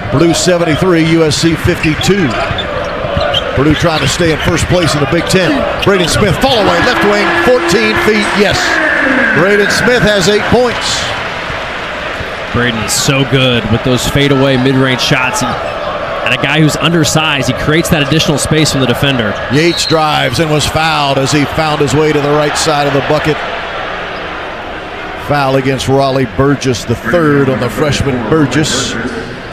Purdue 73, USC 52. Purdue trying to stay in first place in the Big Ten. Braden Smith, fall away, left wing, 14 feet, yes. Braden Smith has 8 points. Braden is so good with those fadeaway mid-range shots. And a guy who's undersized, he creates that additional space from the defender. Yates drives and was fouled as he found his way to the right side of the bucket. Foul against Raleigh Burgess, the third on the freshman Burgess.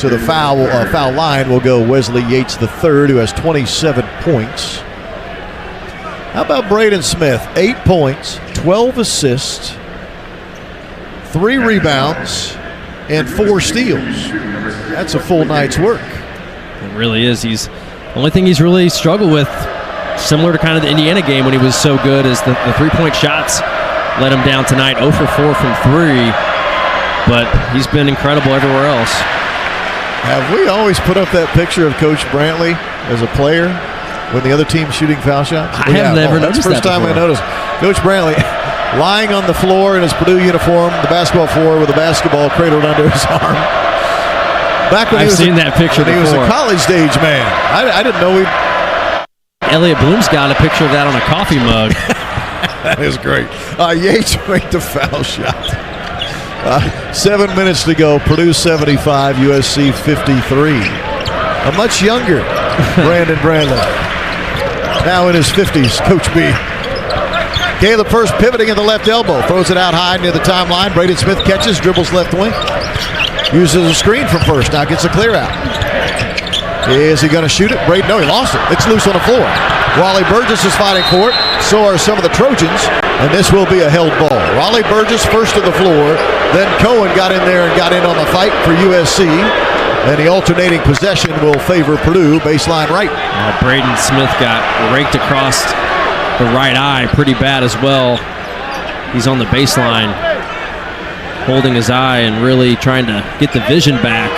To the foul line will go Wesley Yates, the third, who has 27 points. How about Braden Smith? 8 points, 12 assists, 3 rebounds, and 4 steals. That's a full night's work. It really is. The only thing he's really struggled with, similar to kind of the Indiana game when he was so good, is the 3-point shots let him down tonight. 0 for 4 from 3. but he's been incredible everywhere else. Have we always put up that picture of Coach Brantley as a player when the other team's shooting foul shots? I have never noticed that. That's the first time I noticed. Coach Brantley lying on the floor in his Purdue uniform, the basketball floor, with a basketball cradled under his arm. Back when I've seen that picture before. He was a college-stage man. I didn't know Elliot Bloom's got a picture of that on a coffee mug. That is great. Yates made the foul shot. 7 minutes to go. Purdue 75, USC 53. A much younger Brandon Brantley. Now in his 50s, Coach B. Caleb first pivoting at the left elbow. Throws it out high near the timeline. Braden Smith catches, dribbles left wing. Uses a screen from first. Now gets a clear out. Is he going to shoot it? Braden, no, he lost it. It's loose on the floor. Raleigh Burgess is fighting for it. So are some of the Trojans. And this will be a held ball. Raleigh Burgess first to the floor. Then Cohen got in there and got in on the fight for USC. And the alternating possession will favor Purdue. Baseline right. Braden Smith got raked across the right eye pretty bad as well. He's on the baseline, holding his eye and really trying to get the vision back.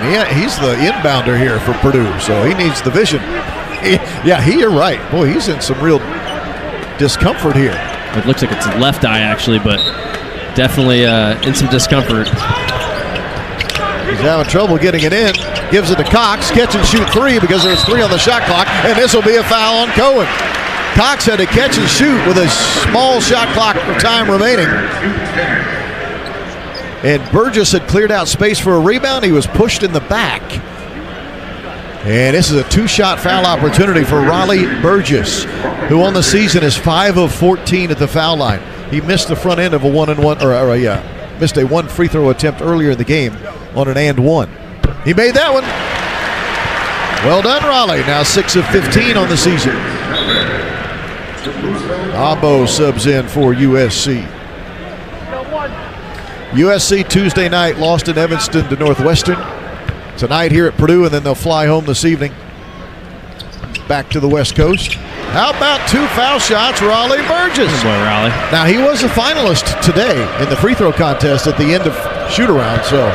And he's the inbounder here for Purdue, so he needs the vision. You're right. Boy, he's in some real discomfort here. It looks like it's left eye, actually, but definitely in some discomfort. He's having trouble getting it in. Gives it to Cox. Catch and shoot three because there's 3 on the shot clock, and this will be a foul on Cohen. Cox had to catch and shoot with a small shot clock time remaining. And Burgess had cleared out space for a rebound. He was pushed in the back. And this is a 2-shot foul opportunity for Raleigh Burgess, who on the season is 5 of 14 at the foul line. He missed the front end of a 1-and-1, missed a 1 free throw attempt earlier in the game on an and-1. He made that one. Well done, Raleigh. Now 6 of 15 on the season. Abo subs in for USC. USC Tuesday night lost in Evanston to Northwestern. Tonight here at Purdue, and then they'll fly home this evening back to the West Coast. How about 2 foul shots, Raleigh Burgess? Good boy, Raleigh. Now, he was a finalist today in the free throw contest at the end of shoot-around, so.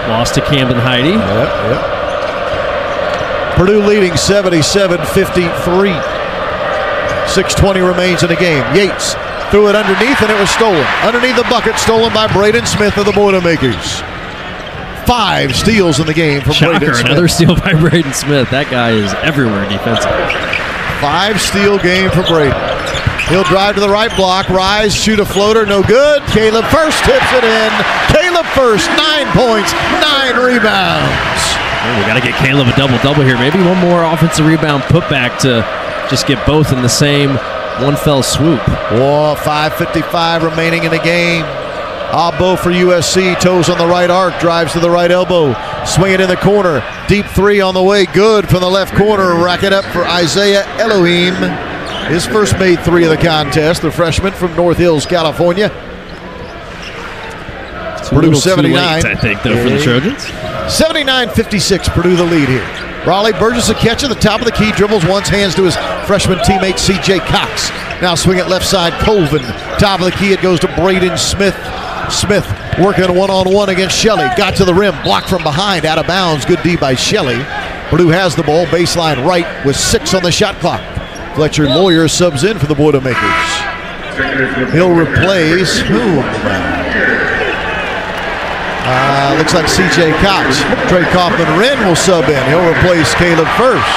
Lost to Camden Heidi. Yep. Purdue leading 77-53. 6:20 remains in the game. Yates threw it underneath, and it was stolen. Underneath the bucket, stolen by Braden Smith of the Boilermakers. 5 steals in the game from Braden Smith. Another steal by Braden Smith. That guy is everywhere defensively. 5-steal game for Braden. He'll drive to the right block, rise, shoot a floater, no good. Caleb First tips it in. Caleb First, 9 points, 9 rebounds. Oh, we got to get Caleb a double-double here. Maybe one more offensive rebound putback to just get both in the same one fell swoop. 5:55 remaining in the game. Abo for USC, toes on the right arc, drives to the right elbow, swing it in the corner, deep 3 on the way, good from the left corner, rack it up for Isaiah Elohim. His first made 3 of the contest, the freshman from North Hills, California. Purdue 79. Late, I think, though, for the Trojans. 79-56, Purdue the lead here. Raleigh Burgess a catch at the top of the key, dribbles once, hands to his freshman teammate C.J. Cox. Now swing it left side, Colvin. Top of the key, it goes to Braden Smith. Smith working a one-on-one against Shelley. Got to the rim, blocked from behind, out of bounds. Good D by Shelley. Purdue has the ball, baseline right with 6 on the shot clock. Fletcher Lawyer subs in for the Boilermakers. He'll replace whom? Looks like C.J. Cox. Trey Kaufman-Wren will sub in. He'll replace Caleb First.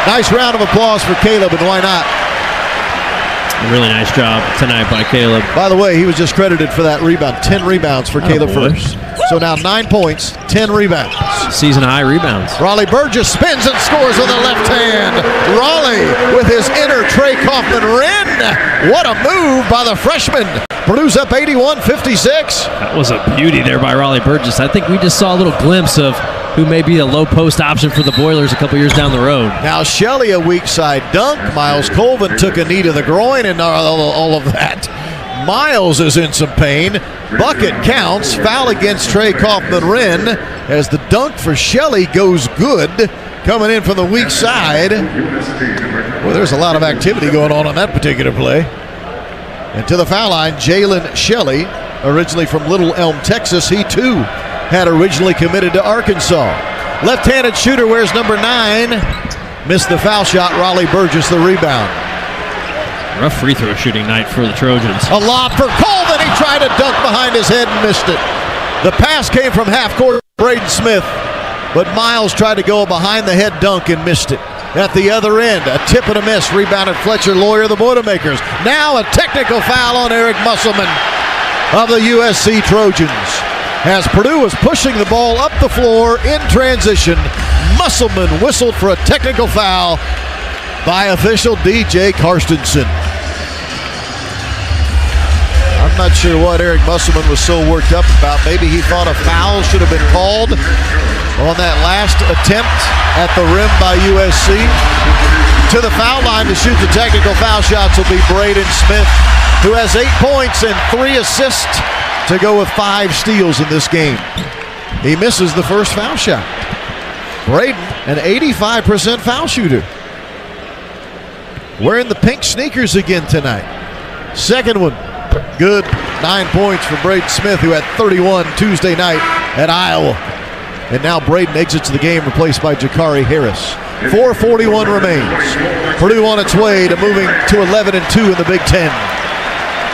Nice round of applause for Caleb, and why not? A really nice job tonight by Caleb. By the way, he was just credited for that rebound. 10 rebounds for Caleb First. So now 9 points, 10 rebounds. Season high rebounds. Raleigh Burgess spins and scores with the left hand. Raleigh with his inner Trey Kaufman-Wren. What a move by the freshman. Purdue's up 81-56. That was a beauty there by Raleigh Burgess. I think we just saw a little glimpse of who may be a low post option for the Boilers a couple years down the road. Now Shelley a weak side dunk. Miles Colvin took a knee to the groin and all of that. Miles is in some pain. Bucket counts. Foul against Trey Kaufman-Wren as the dunk for Shelley goes good. Coming in from the weak side. Well, there's a lot of activity going on that particular play. And to the foul line, Jalen Shelley. originally from Little Elm, Texas. He too had originally committed to Arkansas. Left-handed shooter wears number 9. Missed the foul shot. Raleigh Burgess the rebound. Rough free throw shooting night for the Trojans. A lob for Colvin. He tried to dunk behind his head and missed it. The pass came from half court, Braden Smith, but Miles tried to go behind the head dunk and missed it. At the other end, a tip and a miss. Rebounded Fletcher Lawyer, the Boilermakers. Now a technical foul on Eric Musselman of the USC Trojans. As Purdue was pushing the ball up the floor in transition, Musselman whistled for a technical foul by official DJ Karstensen. I'm not sure what Eric Musselman was so worked up about. Maybe he thought a foul should have been called on that last attempt at the rim by USC. To the foul line to shoot the technical foul shots will be Braden Smith, who has 8 points and 3 assists to go with 5 steals in this game. He misses the first foul shot. Braden, an 85% foul shooter. Wearing the pink sneakers again tonight. Second one, good. 9 points for Braden Smith, who had 31 Tuesday night at Iowa. And now Braden exits the game, replaced by Jakari Harris. 4:41 remains. Purdue on its way to moving to 11-2 in the Big Ten,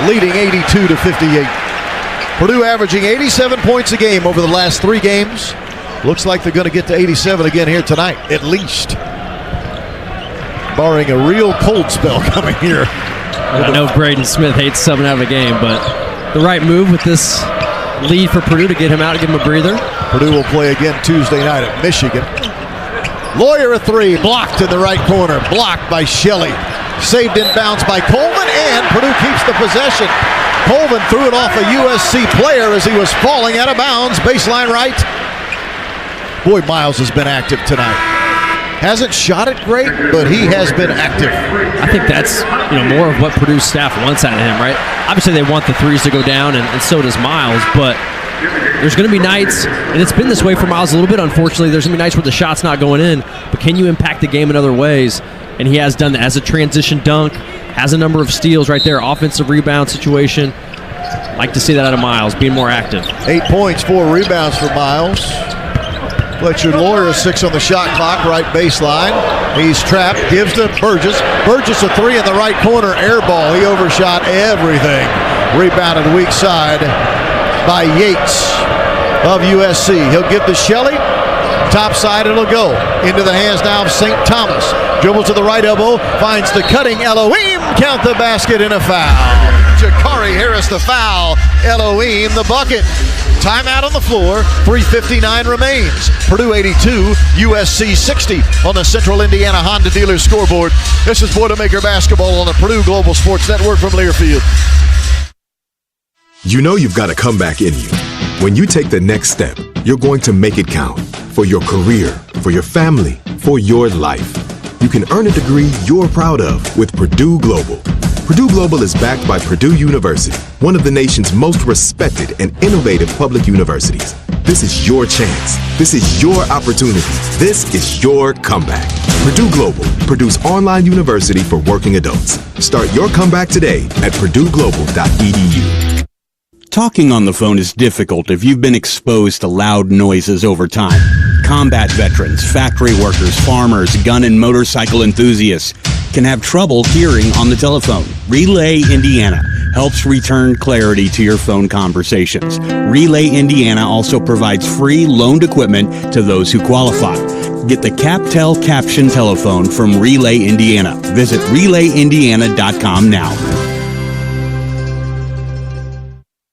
leading 82-58. Purdue averaging 87 points a game over the last 3 games. Looks like they're going to get to 87 again here tonight, at least. Barring a real cold spell coming here. I know Braden Smith hates subbing out of a game, but the right move with this lead for Purdue to get him out and give him a breather. Purdue will play again Tuesday night at Michigan. Lawyer a 3, blocked in the right corner, blocked by Shelley. Saved in bounds by Coleman, and Purdue keeps the possession. Coleman threw it off a USC player as he was falling out of bounds. Baseline right. Boy, Miles has been active tonight. Hasn't shot it great, but he has been active. I think that's more of what Purdue's staff wants out of him, right? Obviously, they want the threes to go down, and so does Miles, but there's going to be nights, and it's been this way for Miles a little bit, unfortunately. There's going to be nights where the shot's not going in, but can you impact the game in other ways? And he has done that as a transition dunk, has a number of steals right there, offensive rebound situation. Like to see that out of Miles, being more active. 8 points, 4 rebounds for Miles. Fletcher Lawyer, 6 on the shot clock, right baseline. He's trapped, gives to Burgess. Burgess a 3 in the right corner, air ball. He overshot everything. Rebounded weak side by Yates of USC. He'll give to Shelley. Top side, it'll go. Into the hands now of St. Thomas. Dribbles to the right elbow, finds the cutting Elohim. Count the basket and a foul. Jakari Harris the foul. Elohim the bucket. Timeout on the floor. 3:59 remains. Purdue 82, USC 60 on the Central Indiana Honda Dealer scoreboard. This is Boilermaker Basketball on the Purdue Global Sports Network from Learfield. You know you've got a comeback in you. When you take the next step, you're going to make it count. For your career, for your family, for your life. You can earn a degree you're proud of with Purdue Global. Purdue Global is backed by Purdue University, one of the nation's most respected and innovative public universities. This is your chance. This is your opportunity. This is your comeback. Purdue Global, Purdue's online university for working adults. Start your comeback today at purdueglobal.edu. Talking on the phone is difficult if you've been exposed to loud noises over time. Combat veterans, factory workers, farmers, gun and motorcycle enthusiasts can have trouble hearing on the telephone. Relay Indiana helps return clarity to your phone conversations. Relay Indiana also provides free loaned equipment to those who qualify. Get the CapTel Caption telephone from Relay Indiana. Visit RelayIndiana.com now.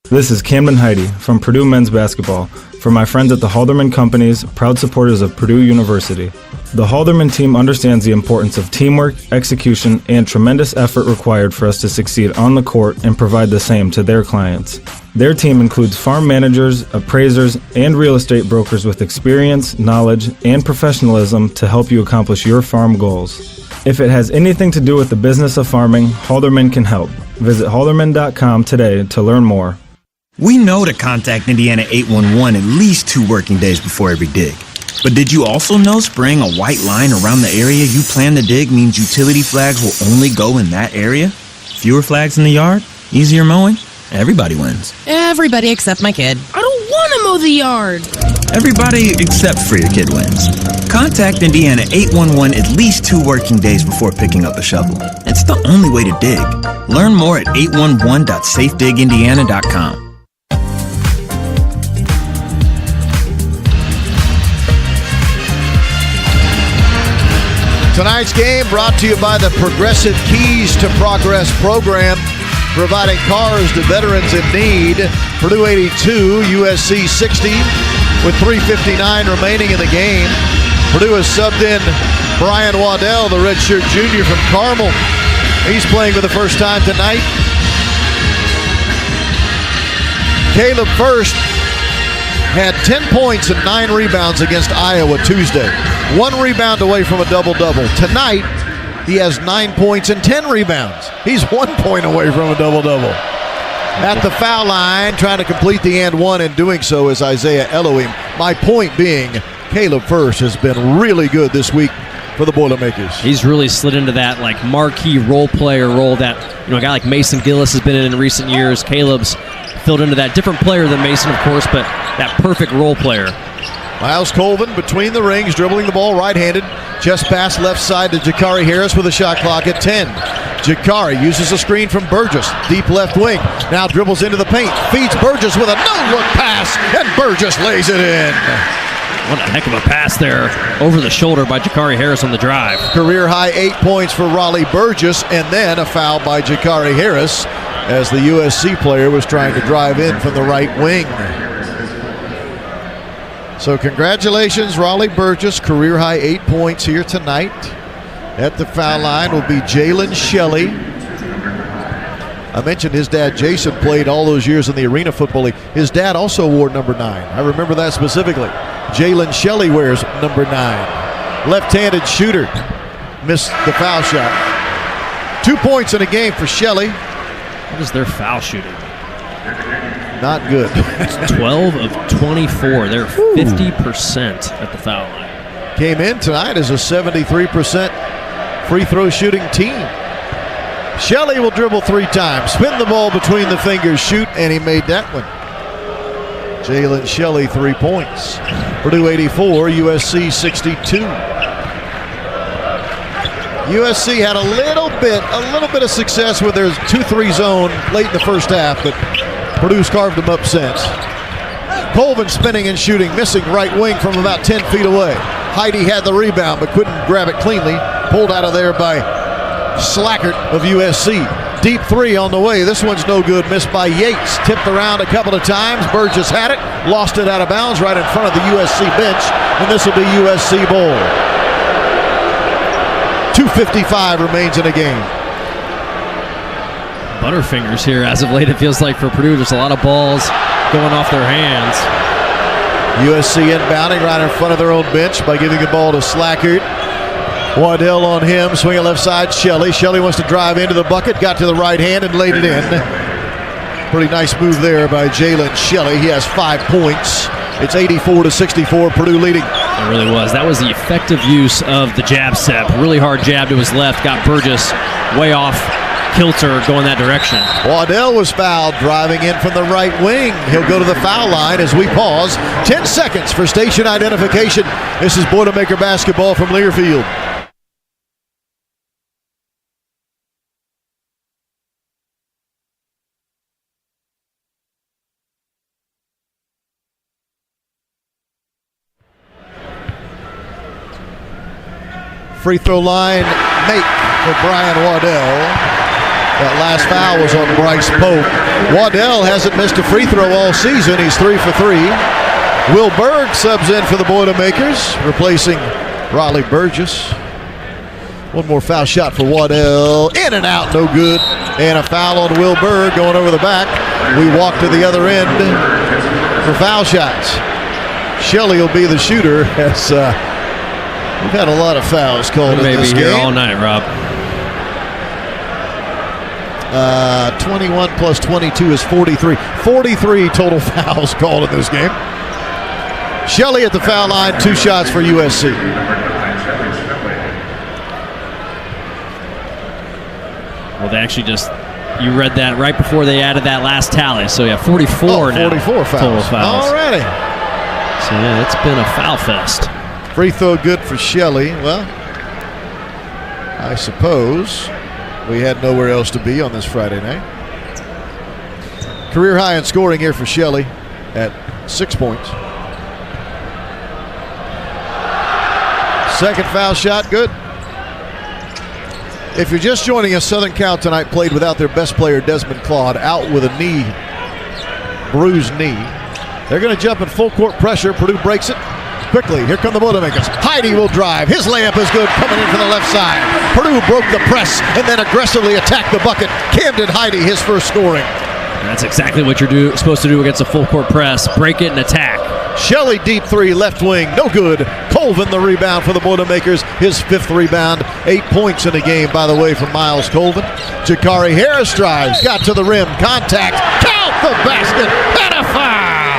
This is Camden Heidi from Purdue Men's Basketball for my friends at the Halderman Companies, proud supporters of Purdue University. The Halderman team understands the importance of teamwork, execution, and tremendous effort required for us to succeed on the court and provide the same to their clients. Their team includes farm managers, appraisers, and real estate brokers with experience, knowledge, and professionalism to help you accomplish your farm goals. If it has anything to do with the business of farming, Halderman can help. Visit halderman.com today to learn more. We know to contact Indiana 811 at least 2 working days before every dig. But did you also know spraying a white line around the area you plan to dig means utility flags will only go in that area? Fewer flags in the yard? Easier mowing? Everybody wins. Everybody except my kid. I don't want to mow the yard. Everybody except for your kid wins. Contact Indiana 811 at least 2 working days before picking up a shovel. It's the only way to dig. Learn more at 811.safedigindiana.com. Tonight's game brought to you by the Progressive Keys to Progress program, providing cars to veterans in need. Purdue 82, USC 60, with 3:59 remaining in the game. Purdue has subbed in Brian Waddell, the redshirt junior from Carmel. He's playing for the first time tonight. Caleb First had 10 points and 9 rebounds against Iowa Tuesday. 1 rebound away from a double-double. Tonight, he has 9 points and 10 rebounds. He's 1 point away from a double-double. At the foul line, trying to complete the and one, and doing so is Isaiah Elohim. My point being, Caleb First has been really good this week for the Boilermakers. He's really slid into that like marquee role player role that a guy like Mason Gillis has been in recent years. Caleb's filled into that. Different player than Mason, of course, but that perfect role player. Miles Colvin between the rings, dribbling the ball right-handed. Chest pass left side to Jakari Harris with a shot clock at 10. Jakari uses a screen from Burgess, deep left wing. Now dribbles into the paint, feeds Burgess with a no-look pass, and Burgess lays it in. What a heck of a pass there over the shoulder by Jakari Harris on the drive. Career high 8 points for Raleigh Burgess, and then a foul by Jakari Harris as the USC player was trying to drive in from the right wing. So congratulations, Raleigh Burgess, career high 8 points here tonight. At the foul line will be Jalen Shelley. I mentioned his dad, Jason, played all those years in the Arena Football League. His dad also wore number 9. I remember that specifically. Jalen Shelley wears number 9. Left-handed shooter. Missed the foul shot. 2 points in a game for Shelley. What is their foul shooting? Not good. 12 of 24. They're 50% at the foul line. Came in tonight as a 73% free throw shooting team. Shelley will dribble 3 times, spin the ball between the fingers, shoot, and he made that one. Jalen Shelley, 3 points. Purdue 84, USC 62. USC had a little bit of success with their 2-3 zone late in the first half, but Purdue's carved them up since. Colvin spinning and shooting, missing right wing from about 10 feet away. Heidi had the rebound but couldn't grab it cleanly. Pulled out of there by Slackert of USC. Deep 3 on the way. This one's no good. Missed by Yates. Tipped around a couple of times. Burgess had it. Lost it out of bounds right in front of the USC bench. And this will be USC ball. 2:55 remains in the game. Butterfingers here as of late, it feels like, for Purdue. There's a lot of balls going off their hands. USC inbounding right in front of their own bench by giving the ball to Slackert. Waddell on him, swinging left side, Shelley. Shelley wants to drive into the bucket, got to the right hand and laid it in. Pretty nice move there by Jalen Shelley. He has 5 points. It's 84-64, Purdue leading. It really was. That was the effective use of the jab step. Really hard jab to his left, got Burgess way off kilter going that direction. Waddell was fouled driving in from the right wing. He'll go to the foul line as we pause. 10 seconds for station identification. This is Boilermaker basketball from Learfield. Free throw line make for Brian Waddell. That last foul was on Bryce Pope. Waddell hasn't missed a free throw all season. He's 3 for 3. Will Berg subs in for the Boilermakers, replacing Raleigh Burgess. One more foul shot for Waddell. In and out, no good. And a foul on Will Berg going over the back. We walk to the other end for foul shots. Shelley will be the shooter as we've had a lot of fouls called in this game. Maybe here all night, Rob. 21 plus 22 is 43. 43 total fouls called in this game. Shelley at the foul line, 2 shots for USC. Well, they actually just You read that right before they added that last tally. So, 44 now. 44 fouls. Total fouls. All righty. So, it's been a foul fest. Free throw good for Shelley. Well, I suppose we had nowhere else to be on this Friday night. Career high in scoring here for Shelley at 6 points. Second foul shot, good. If you're just joining us, Southern Cal tonight played without their best player, Desmond Claude, out with a bruised knee. They're going to jump in full court pressure. Purdue breaks it quickly. Here come the Boilermakers. Heidi will drive. His layup is good, coming in from the left side. Purdue broke the press and then aggressively attacked the bucket. Camden Heidi, his first scoring. That's exactly what you're supposed to do against a full court press. Break it and attack. Shelley deep three, left wing, no good. Colvin the rebound for the Boilermakers, his 5th rebound. 8 points in the game, by the way, from Miles Colvin. Jakari Harris drives, got to the rim, contact, count the basket, and a foul!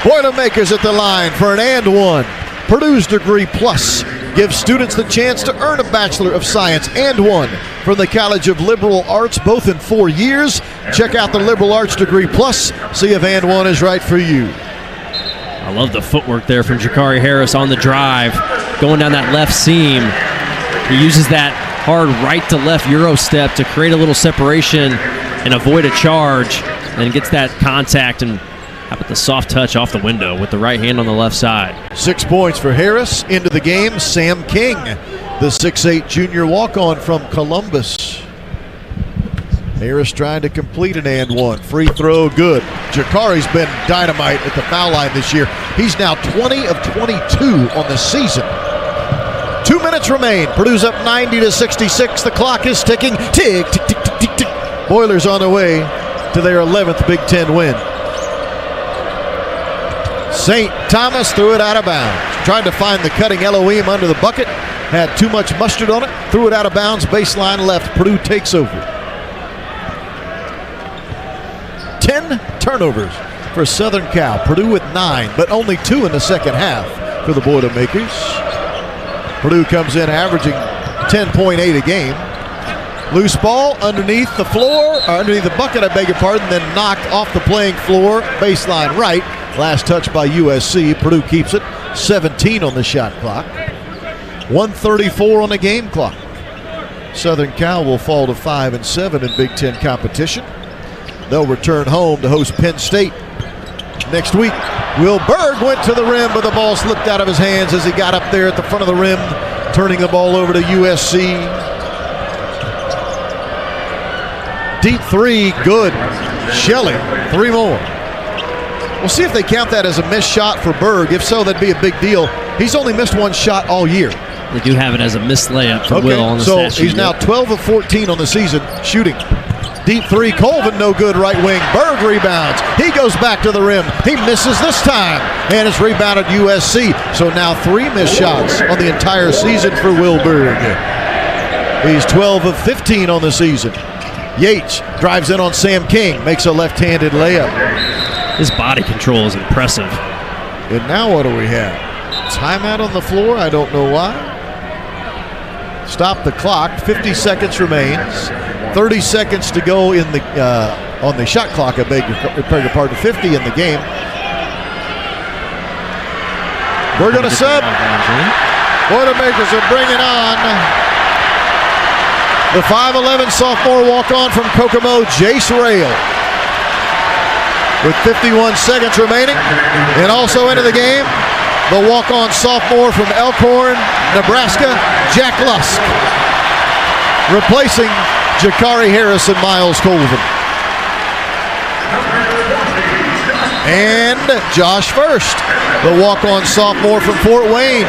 Boilermakers at the line for an and one. Purdue's Degree Plus gives students the chance to earn a Bachelor of Science and one from the College of Liberal Arts, both in 4 years. Check out the Liberal Arts Degree Plus. See if and one is right for you. I love the footwork there from Jakari Harris on the drive, going down that left seam. He uses that hard right to left Euro step to create a little separation and avoid a charge, and gets that contact, and how about the soft touch off the window with the right hand on the left side. 6 points for Harris. Into the game, Sam King, the 6'8 junior walk-on from Columbus. Harris trying to complete an and one. Free throw, good. Jakari's been dynamite at the foul line this year. He's now 20 of 22 on the season. 2 minutes remain. Purdue's up 90-66. The clock is ticking. Tick, tick, tick, tick, tick, tick. Boilers on their way to their 11th Big Ten win. St. Thomas threw it out of bounds. Tried to find the cutting Elohim under the bucket. Had too much mustard on it. Threw it out of bounds. Baseline left. Purdue takes over. 10 turnovers for Southern Cal. Purdue with 9, but only 2 in the second half for the Boilermakers. Purdue comes in averaging 10.8 a game. Loose ball underneath the floor, or underneath the bucket, I beg your pardon, then knocked off the playing floor. Baseline right. Last touch by USC. Purdue keeps it. 17 on the shot clock. 1:34 on the game clock. Southern Cal will fall to 5-7 in Big Ten competition. They'll return home to host Penn State next week. Will Berg went to the rim, but the ball slipped out of his hands as he got up there at the front of the rim, turning the ball over to USC. Deep three, good. Shelley, 3 more. We'll see if they count that as a missed shot for Berg. If so, that'd be a big deal. He's only missed 1 shot all year. They do have it as a missed layup for Will on the stat sheet. He's now 12 of 14 on the season shooting. Deep three, Colvin, no good, right wing. Berg rebounds. He goes back to the rim. He misses this time, and it's rebounded USC. So now 3 missed shots on the entire season for Will Berg. He's 12 of 15 on the season. Yates drives in on Sam King, makes a left-handed layup. His body control is impressive. And now what do we have? Timeout on the floor, I don't know why. Stop the clock, 50 seconds remains. 30 seconds to go in the on the shot clock, I beg your pardon, 50 in the game. We're going to sub. Boilermakers are bringing on the 5'11 sophomore walk-on from Kokomo, Jace Rail. With 51 seconds remaining. And also into the game, the walk-on sophomore from Elkhorn, Nebraska, Jack Lusk. Replacing Jakari Harris and Miles Colvin. And Josh First, the walk-on sophomore from Fort Wayne.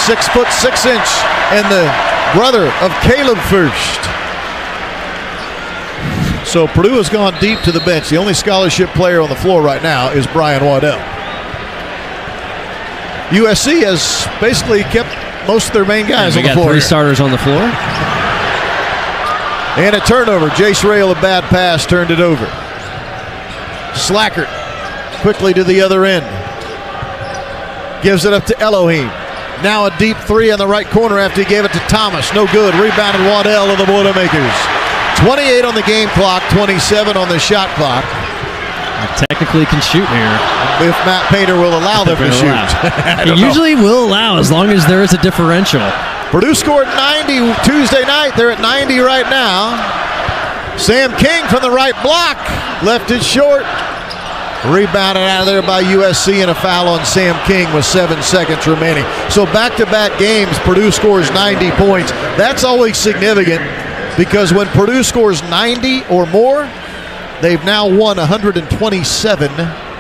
6'6" and the brother of Caleb First. So Purdue has gone deep to the bench. The only scholarship player on the floor right now is Brian Waddell. USC has basically kept most of their main guys on the floor. We got 3 starters on the floor. And a turnover. Jace Rail, a bad pass, turned it over. Slackert quickly to the other end. Gives it up to Elohim. Now a deep three in the right corner after he gave it to Thomas. No good. Rebounded Waddell of the Boilermakers. 28 on the game clock, 27 on the shot clock. Technically can shoot here. If Matt Painter will allow them to shoot. He usually will allow as long as there is a differential. Purdue scored 90 Tuesday night. They're at 90 right now. Sam King from the right block. Left it short. Rebounded out of there by USC, and a foul on Sam King with 7 seconds remaining. So back-to-back games, Purdue scores 90 points. That's always significant because when Purdue scores 90 or more, they've now won 127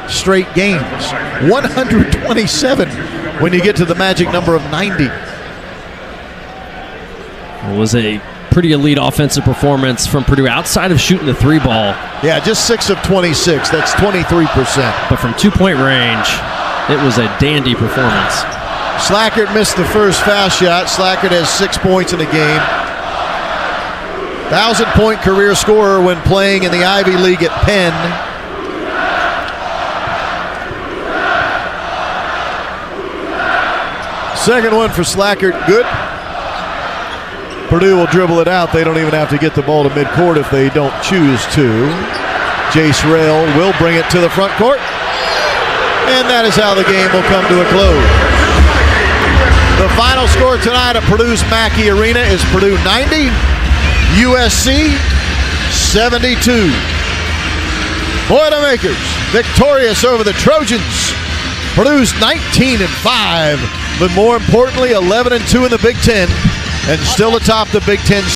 straight games. 127 when you get to the magic number of 90. It was a pretty elite offensive performance from Purdue outside of shooting the three ball. Yeah, just 6 of 26. That's 23%. But from 2-point range, it was a dandy performance. Slackert missed the first foul shot. Slackert has 6 points in the game. 1,000-point career scorer when playing in the Ivy League at Penn. Second one for Slackert, good. Purdue will dribble it out. They don't even have to get the ball to midcourt if they don't choose to. Jace Rail will bring it to the front court. And that is how the game will come to a close. The final score tonight at Purdue's Mackey Arena is Purdue 90, USC 72. Boilermakers victorious over the Trojans. Purdue's 19-5, but more importantly 11-2 in the Big Ten, and still atop the Big Ten.